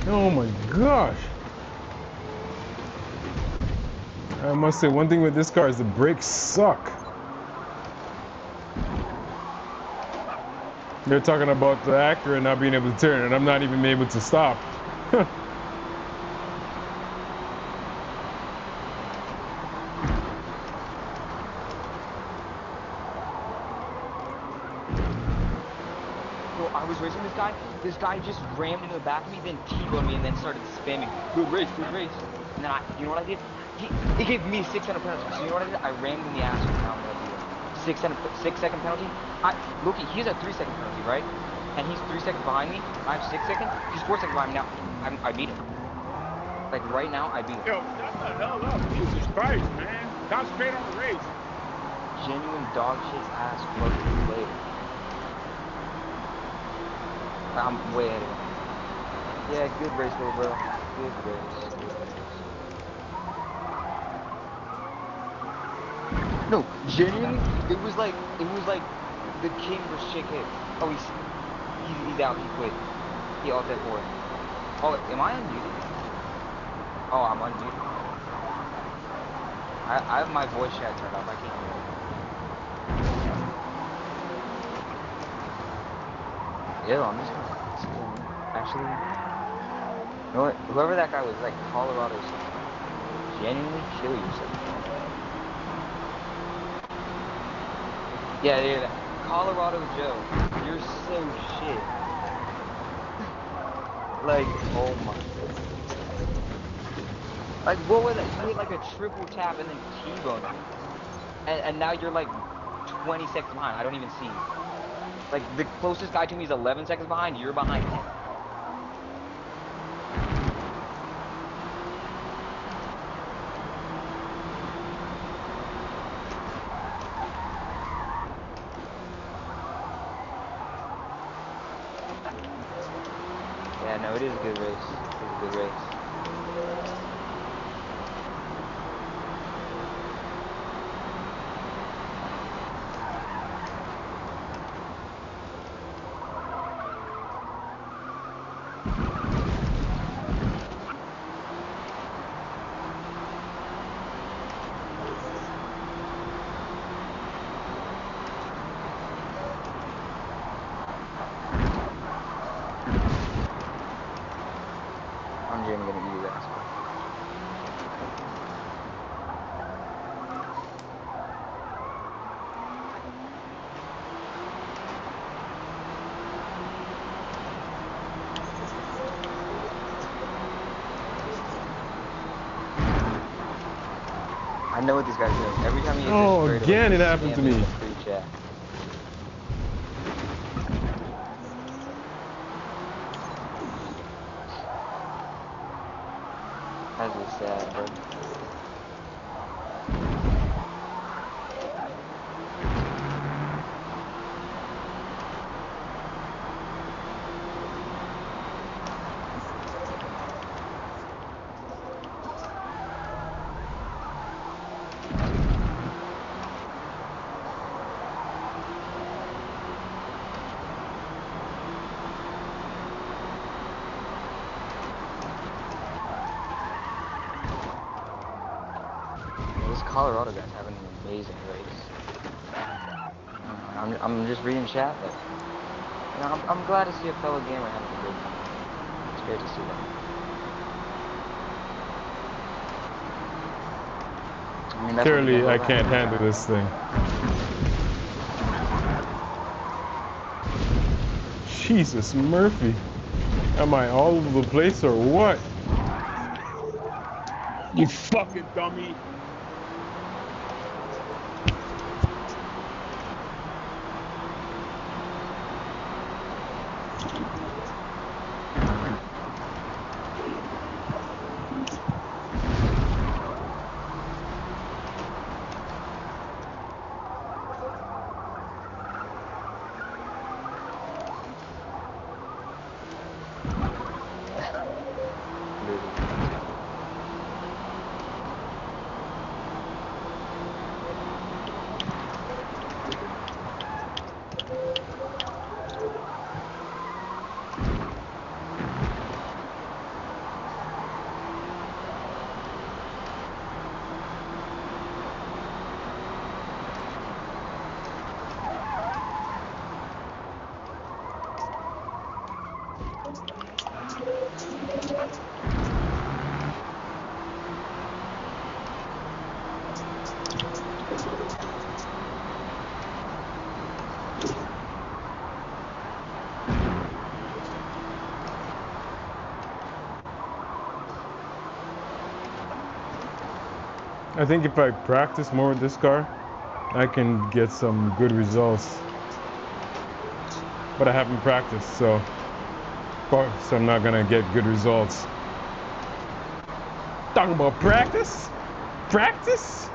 Oh my gosh. I must say, one thing with this car is the brakes suck. They're talking about the Acura not being able to turn, and I'm not even able to stop. I was racing this guy. This guy just rammed into the back of me, then T-boned me, and then started spamming. Good race, good race. And then you know what I did? He gave me 6 second penalty. So you know what I did? I rammed in the ass with how I did. 6 second penalty. Look, he has a 3 second penalty, right? And he's 3 seconds behind me. I have 6 seconds. He's 4 seconds behind me now. I beat him. Like right now, I beat him. Yo, no. Jesus Christ, man. Concentrate on the race. genuine dog shit ass fucking player. I'm way ahead of him. Yeah, good race, little bro. Good race. Good race. No, genuinely, it was like the king versus Chick Hicks. Oh, he's out. He quit. He alt F4. Oh, am I unmuted? Oh, I'm unmuted. I have my voice chat turned off. I can't hear you. Ew, I'm just gonna actually. You know what? Whoever that guy was, like Colorado something. Genuinely kill yourself. Yeah. Colorado Joe, you're so shit. Like, oh my goodness. Like, what was that? You hit like a triple tap and then T-boned me. And now you're like 20 seconds behind. I don't even see you. Like, the closest guy to me is 11 seconds behind. You're behind 10. Yeah, no, it is a good race. It is a good race. I'm Jamie gonna eat his ass. I know what this guy's doing. Every time he hits Oh, a straightaway, again, it he's happened to spamming me. the free chat. That's just sad, bro. This Colorado guy's having an amazing race. I'm just reading chat, but you know, I'm glad to see a fellow gamer having a great time. It's great to see that. I mean, that's what the Clearly, game's all I about. can't handle this thing. Jesus, Murphy. Am I all over the place or what? You fucking dummy. I think if I practice more with this car, I can get some good results. But I haven't practiced, so of course I'm not gonna get good results. Talking about practice? Practice?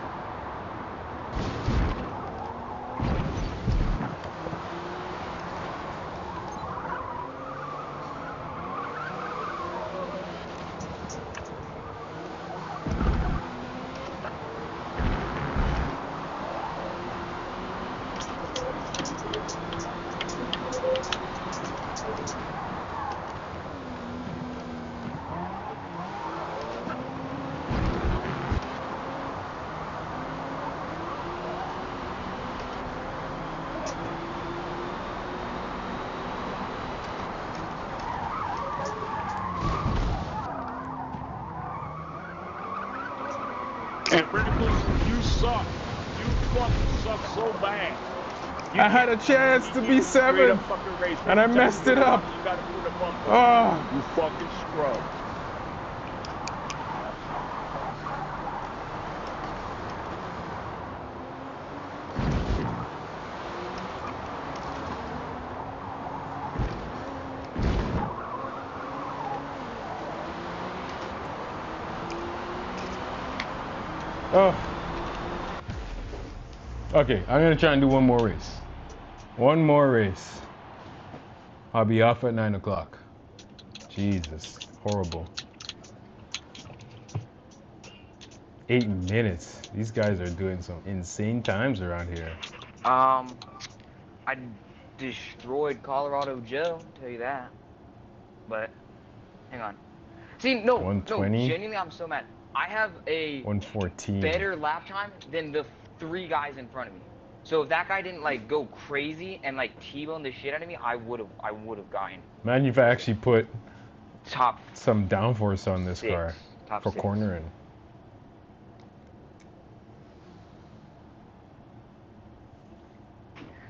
And Ridiculous, you suck. You fucking suck so bad. I had a chance to be seventh, and I messed it up. You gotta put a bumper. Oh. You fucking scrub. Oh. Okay, I'm gonna try and do one more race. One more race. I'll be off at 9 o'clock. Jesus, horrible. 8 minutes. These guys are doing some insane times around here. I destroyed Colorado Joe, I'll tell you that. But, hang on. See, no, 120? genuinely, I'm so mad. I have a 114. better lap time than the 3 guys in front of me. So if that guy didn't like go crazy and like T-bone the shit out of me, I would have gotten. Imagine if I actually put top some downforce on this 6, car top for 6. cornering.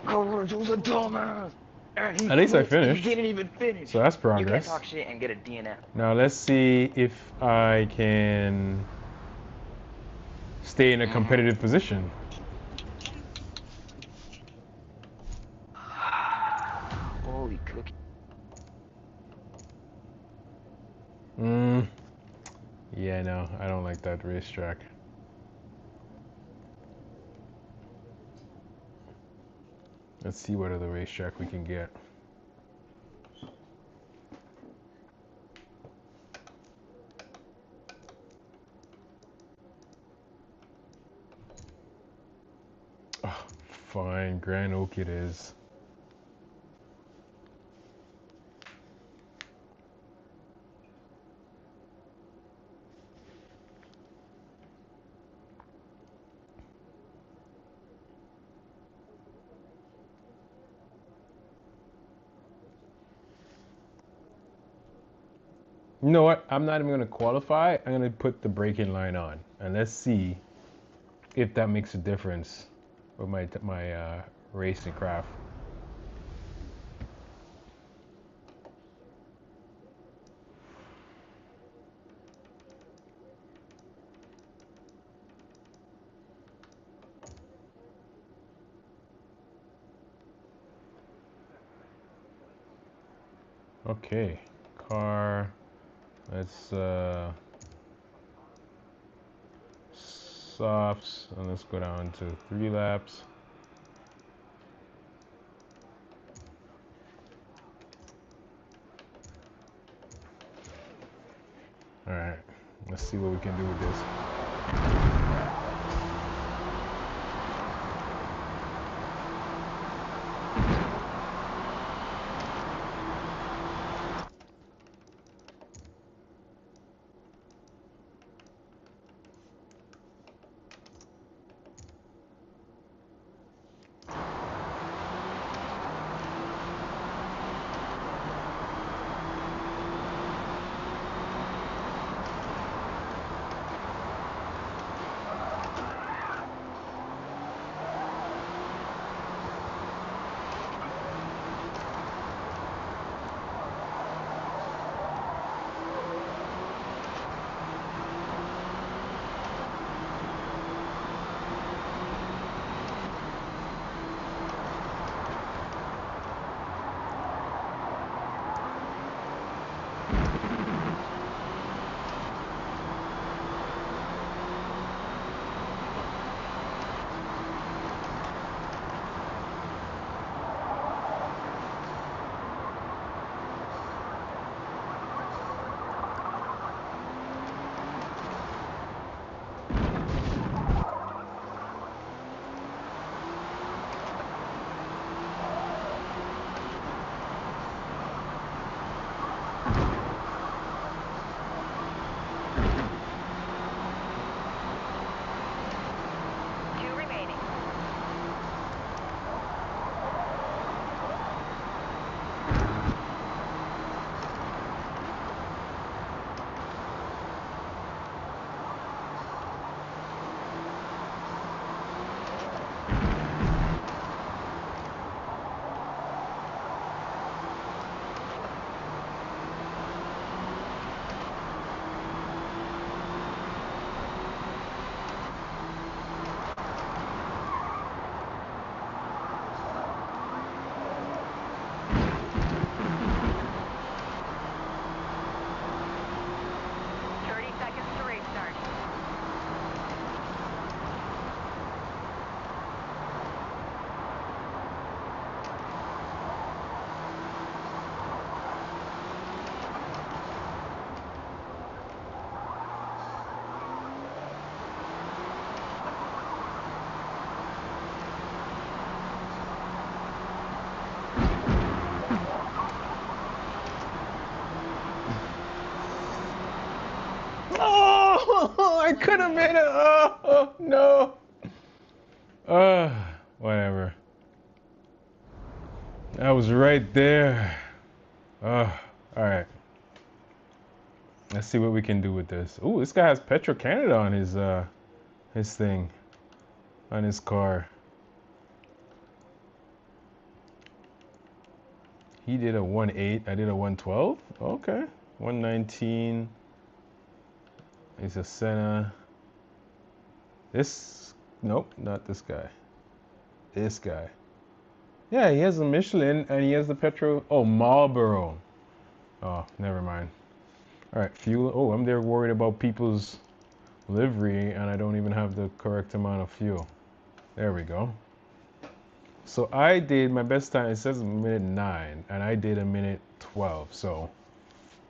Colorado's a dumbass. And At least I finished. He didn't even finish. So that's progress. You can't talk shit and get a DNF. Now let's see if I can stay in a competitive position. Holy cookie. Yeah, no, I don't like that racetrack. Let's see what other racetrack we can get. Oh, fine, Grand Oak it is. You know what? I'm not even going to qualify. I'm going to put the braking line on. And let's see if that makes a difference with my racing craft. Okay, car. Let's softs, and let's go down to 3 laps. All right, let's see what we can do with this. Oh, I could have made it. Oh, no. Whatever. I was right there. All right. Let's see what we can do with this. Ooh, this guy has Petro Canada on his thing, on his car. He did a 1.8. I did a 1.12. Okay. 119. It's a Senna. This, nope, not this guy. This guy. Yeah, he has a Michelin and he has the Petro. Oh, Marlboro. Oh, never mind. All right, fuel. Oh, I'm there worried about people's livery and I don't even have the correct amount of fuel. There we go. So I did my best time. It says a minute 9 and I did a minute 12. So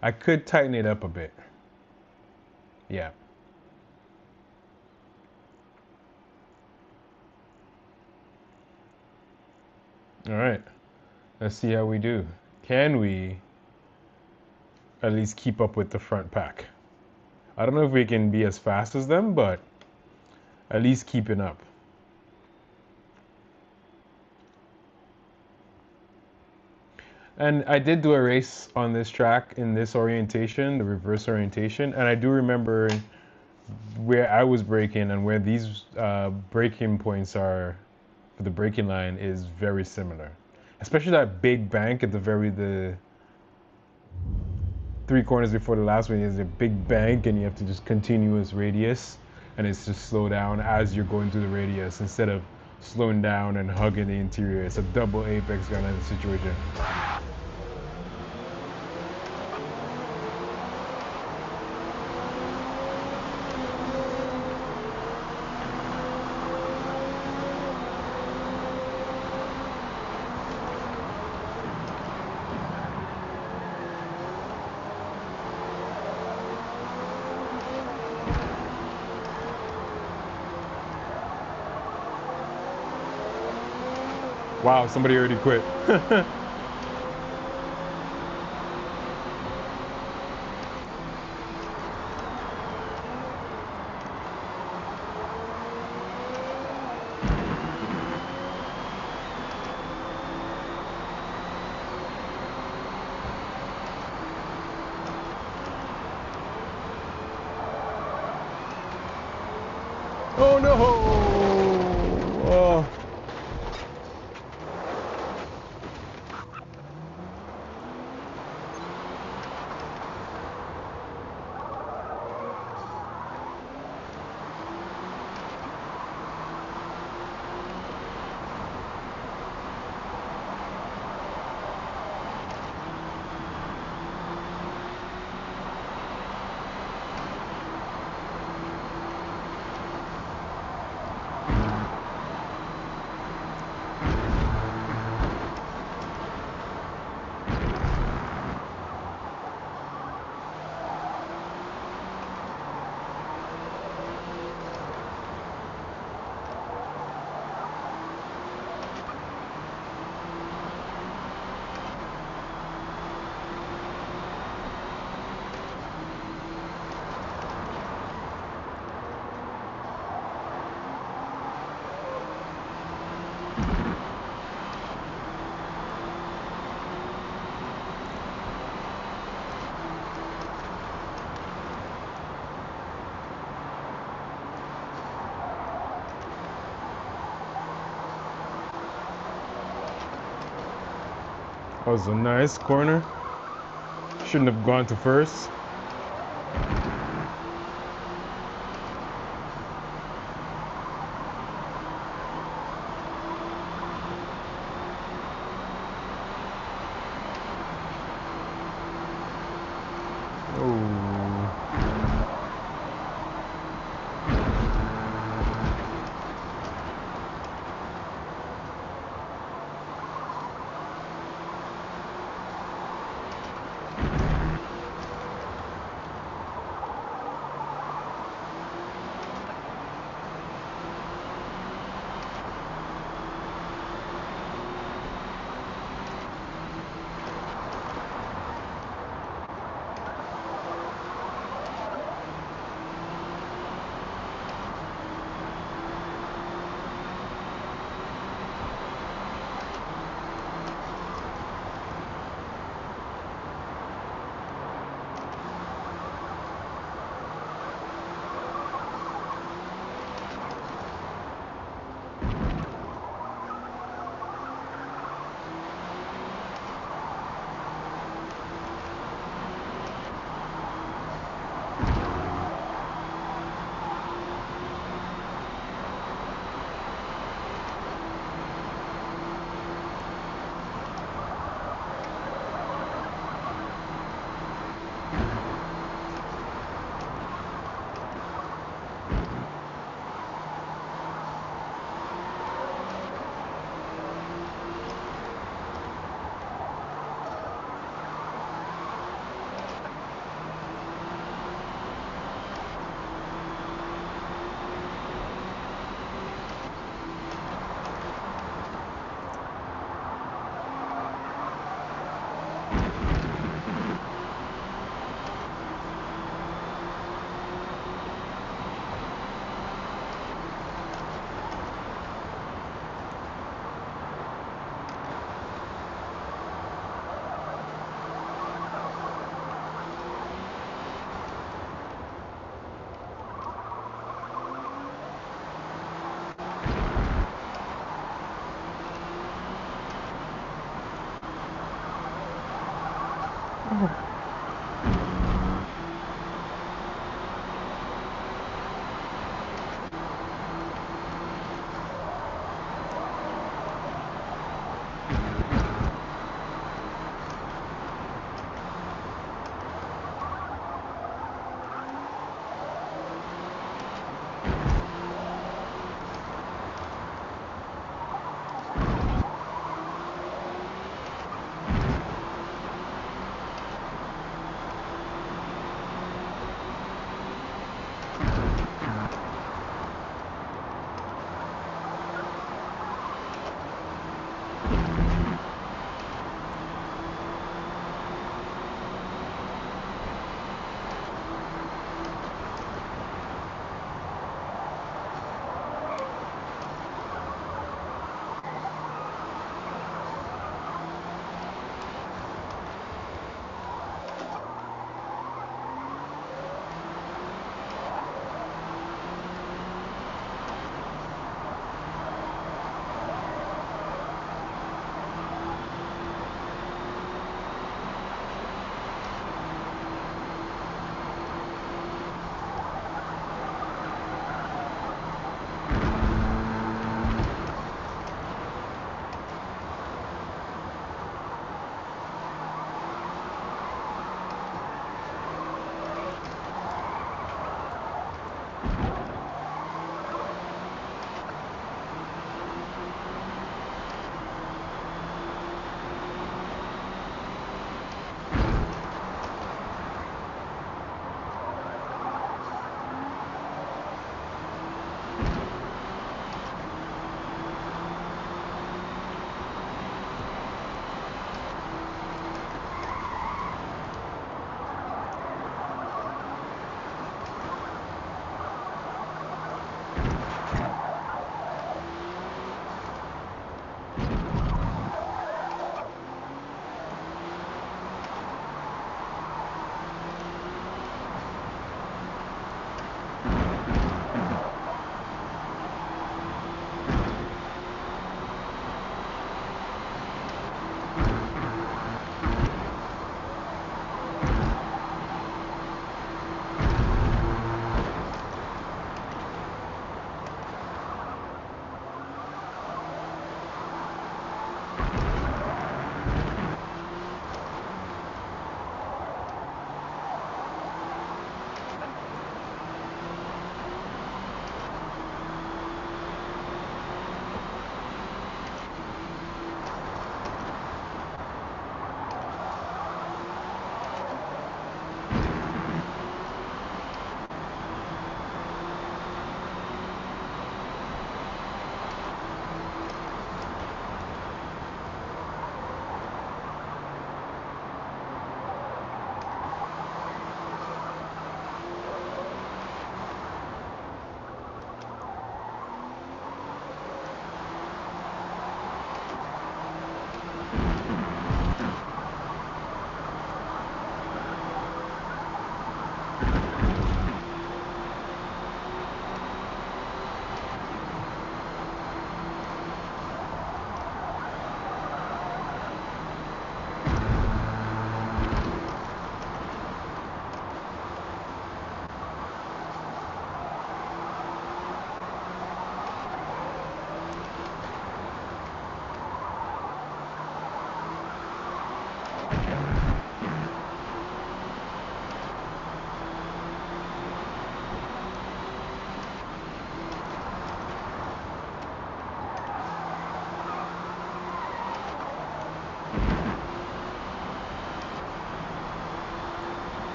I could tighten it up a bit. Yeah. All right. Let's see how we do. Can we at least keep up with the front pack? I don't know if we can be as fast as them, but at least keeping up. And I did do a race on this track in this orientation, the reverse orientation, and I do remember where I was braking and where these braking points are for the braking line is very similar. Especially that big bank at the 3 corners before the last one is a big bank and you have to just continuous radius and it's just slow down as you're going through the radius instead of slowing down and hugging the interior. It's a double apex kind of situation. Wow, somebody already quit. Oh no! Oh. That was a nice corner. Shouldn't have gone to first.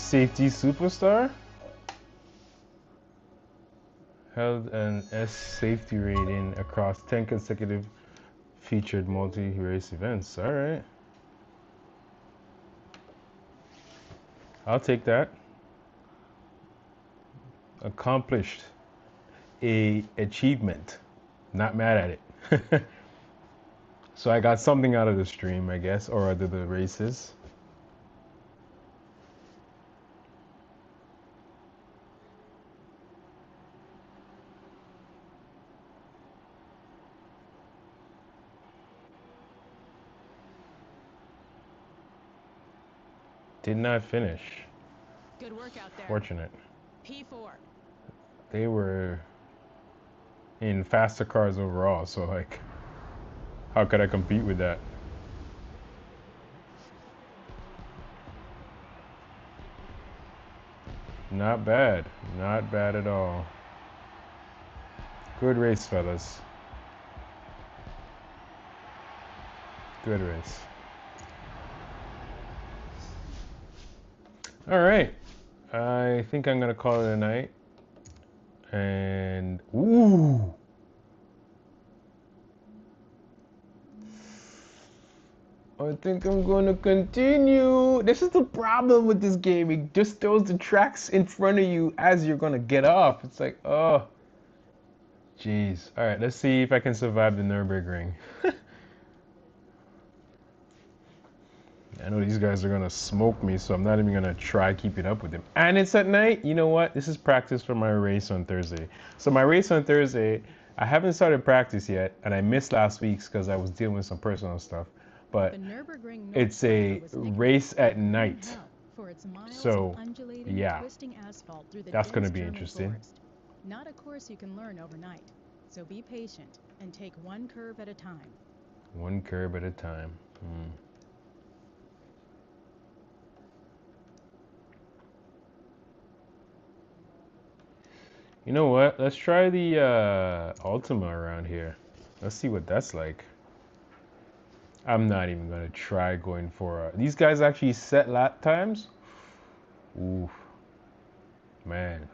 Safety superstar. Held an S safety rating across 10 consecutive featured multi-race events. All right. I'll take that. Accomplished. A achievement. Not mad at it. So I got something out of the stream, I guess, or out of the races. Did not finish. Good work out there. Fortunate. P4. They were in faster cars overall, so like, how could I compete with that? Not bad. Not bad at all. Good race, fellas. Good race. All right. I think I'm going to call it a night. And, ooh. I think I'm going to continue. This is the problem with this game. It just throws the tracks in front of you as you're going to get off. It's like, oh. Jeez. All right, let's see if I can survive the Nürburgring. I know these guys are going to smoke me, so I'm not even going to try keeping up with them. And it's at night. You know what? This is practice for my race on Thursday. So my race on Thursday, I haven't started practice yet, and I missed last week's because I was dealing with some personal stuff. But it's a race at night. So, yeah, that's going to be interesting. Not a course you can learn overnight. So be patient and take one curve at a time. One curve at a time. You know what? Let's try the Ultima around here. Let's see what that's like. I'm not even gonna try going for these guys actually set lap times. Oof, man.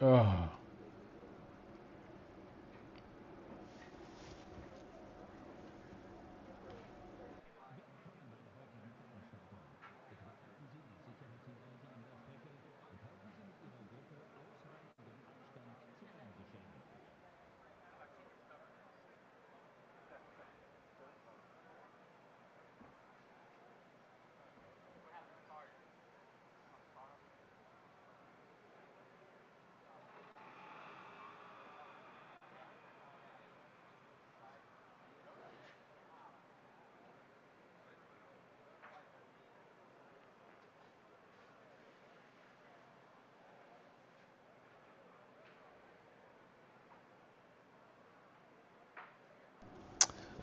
Oh.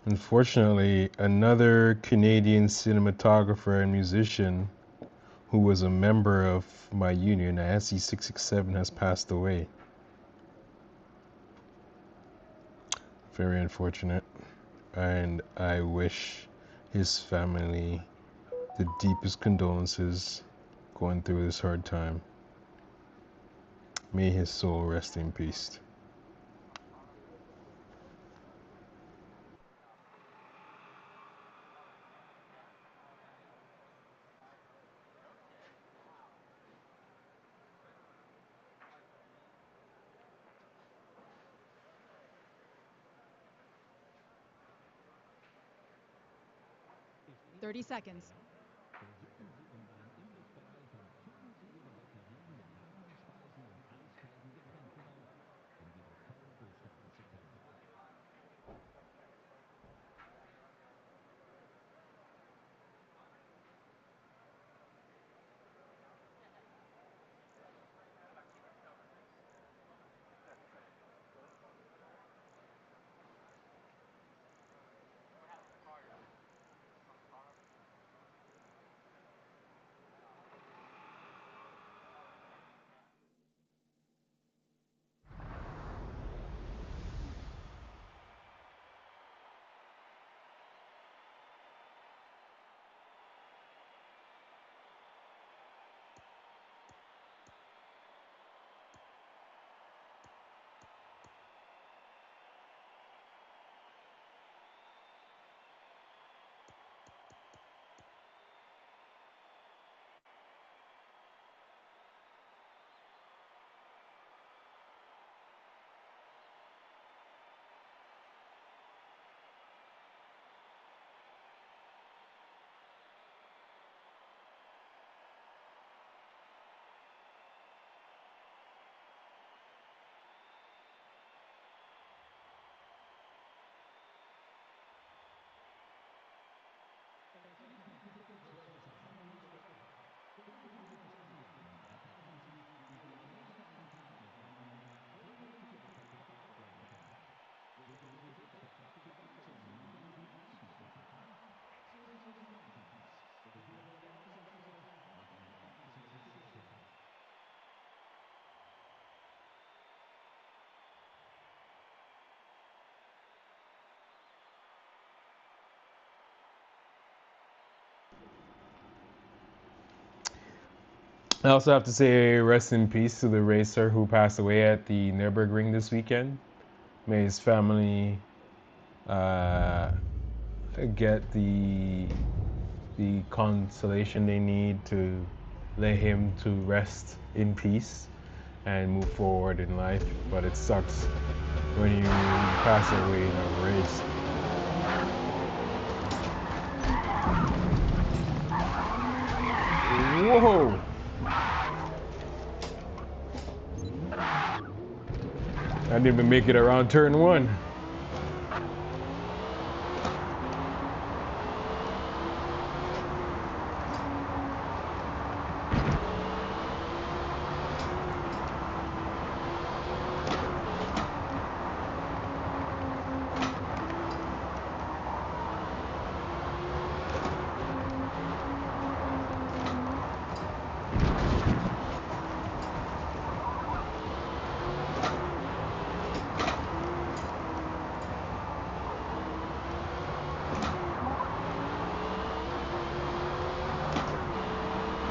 Unfortunately, another Canadian cinematographer and musician who was a member of my union, ASCII 667, has passed away. Very unfortunate. And I wish his family the deepest condolences going through this hard time. May his soul rest in peace. "30 seconds. I also have to say rest in peace to the racer who passed away at the Nürburgring this weekend. May his family get the consolation they need to lay him to rest in peace and move forward in life. But it sucks when you pass away in a race. Whoa! I didn't even make it around turn 1.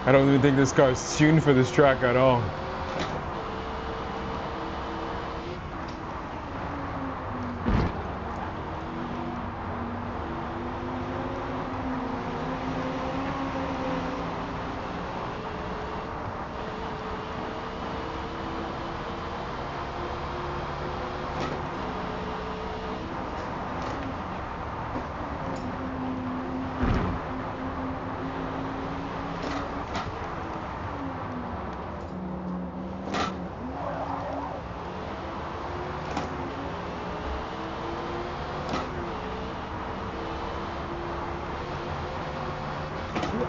I don't even think this car is tuned for this track at all.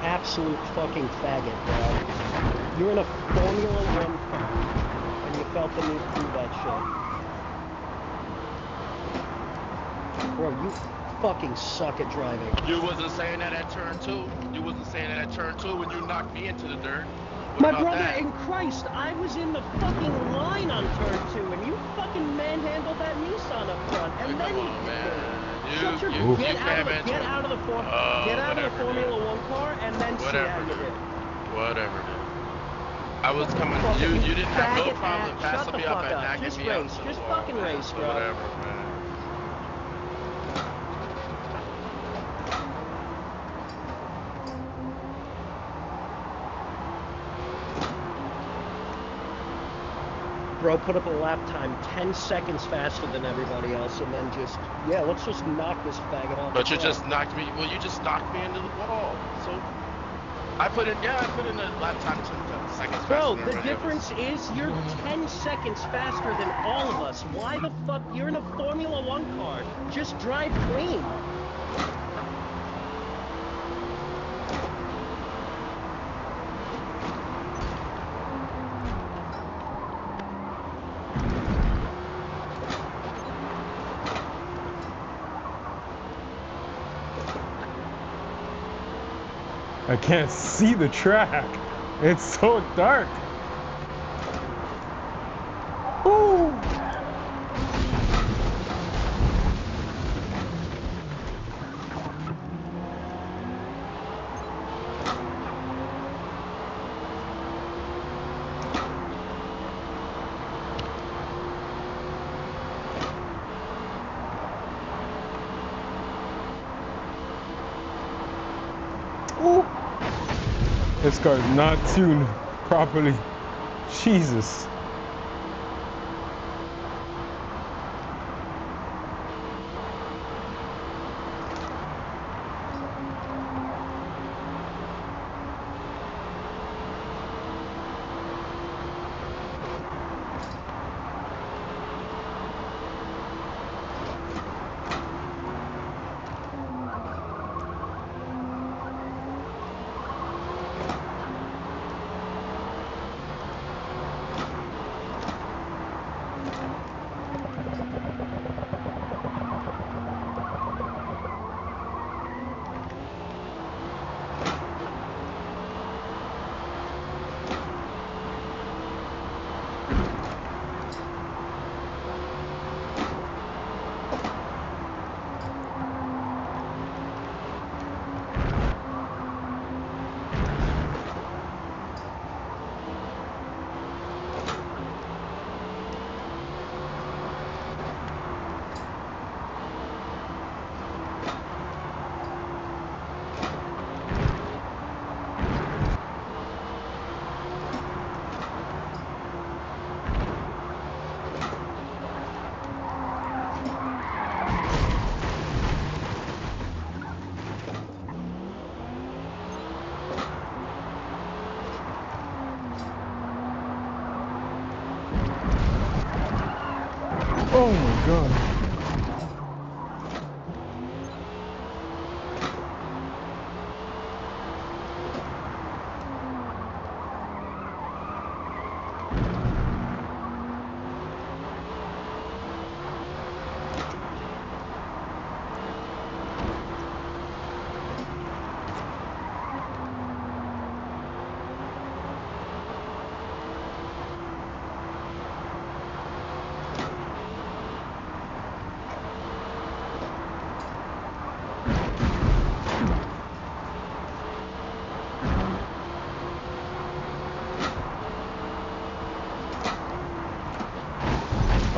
Absolute fucking faggot, bro. You're in a Formula 1 car, and you felt the need to do that shit. Bro, you fucking suck at driving. You wasn't saying that at turn 2. You wasn't saying that at turn 2 when you knocked me into the dirt. What My about brother, that? in Christ, I was in the fucking line on turn 2, and you fucking manhandled that Nissan up front, and then Come you on, man. get out of the Formula 1 car, and then see how you did. Whatever, dude. I was coming. You didn't have no problem passing me up and nagging me out. Just fucking race, bro. Whatever, man. Bro, put up a lap time 10 seconds faster than everybody else, and then just, yeah, let's just knock this faggot off. But you just knocked me. Well, you just knocked me into the wall. So I put in a lap time 10 seconds faster. Bro, than the difference is you're 10 seconds faster than all of us. Why the fuck? You're in a Formula 1 car. Just drive clean. I can't see the track. It's so dark. Ooh. Ooh. This car is not tuned properly. Jesus. god.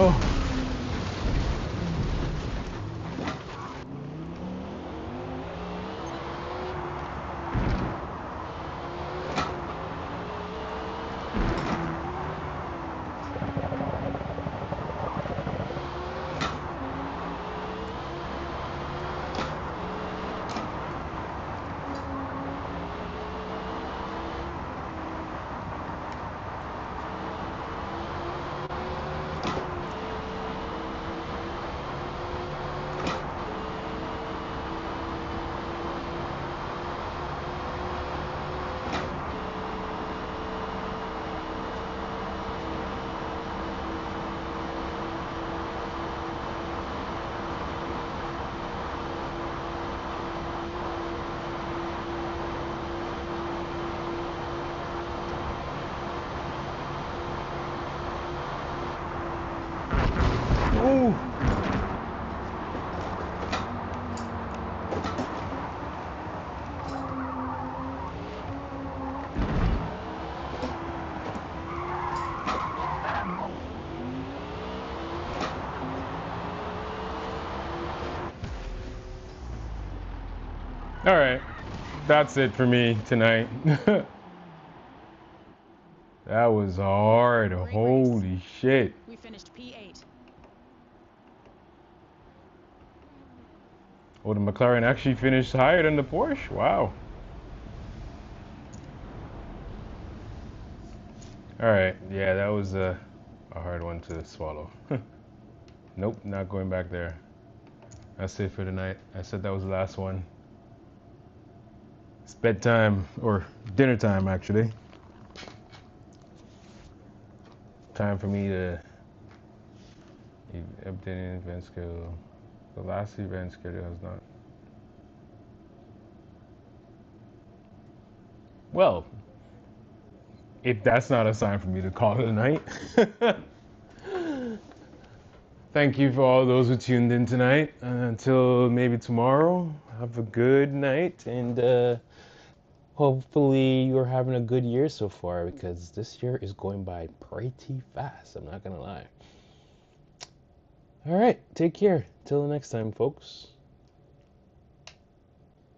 Oh. Ooh. All right, that's it for me tonight. That was hard. Great race. Holy shit. We finished P8. Oh, the McLaren actually finished higher than the Porsche. Wow. All right, yeah, that was a hard one to swallow. Nope, not going back there. That's it for tonight. I said that was the last one. It's bedtime, or dinner time actually. Time for me to updating event schedule. The last event schedule has not. Well, if that's not a sign for me to call it a night. Thank you for all those who tuned in tonight. Until maybe tomorrow, have a good night, and hopefully you're having a good year so far, because this year is going by pretty fast, I'm not gonna lie. All right, take care. Till the next time, folks.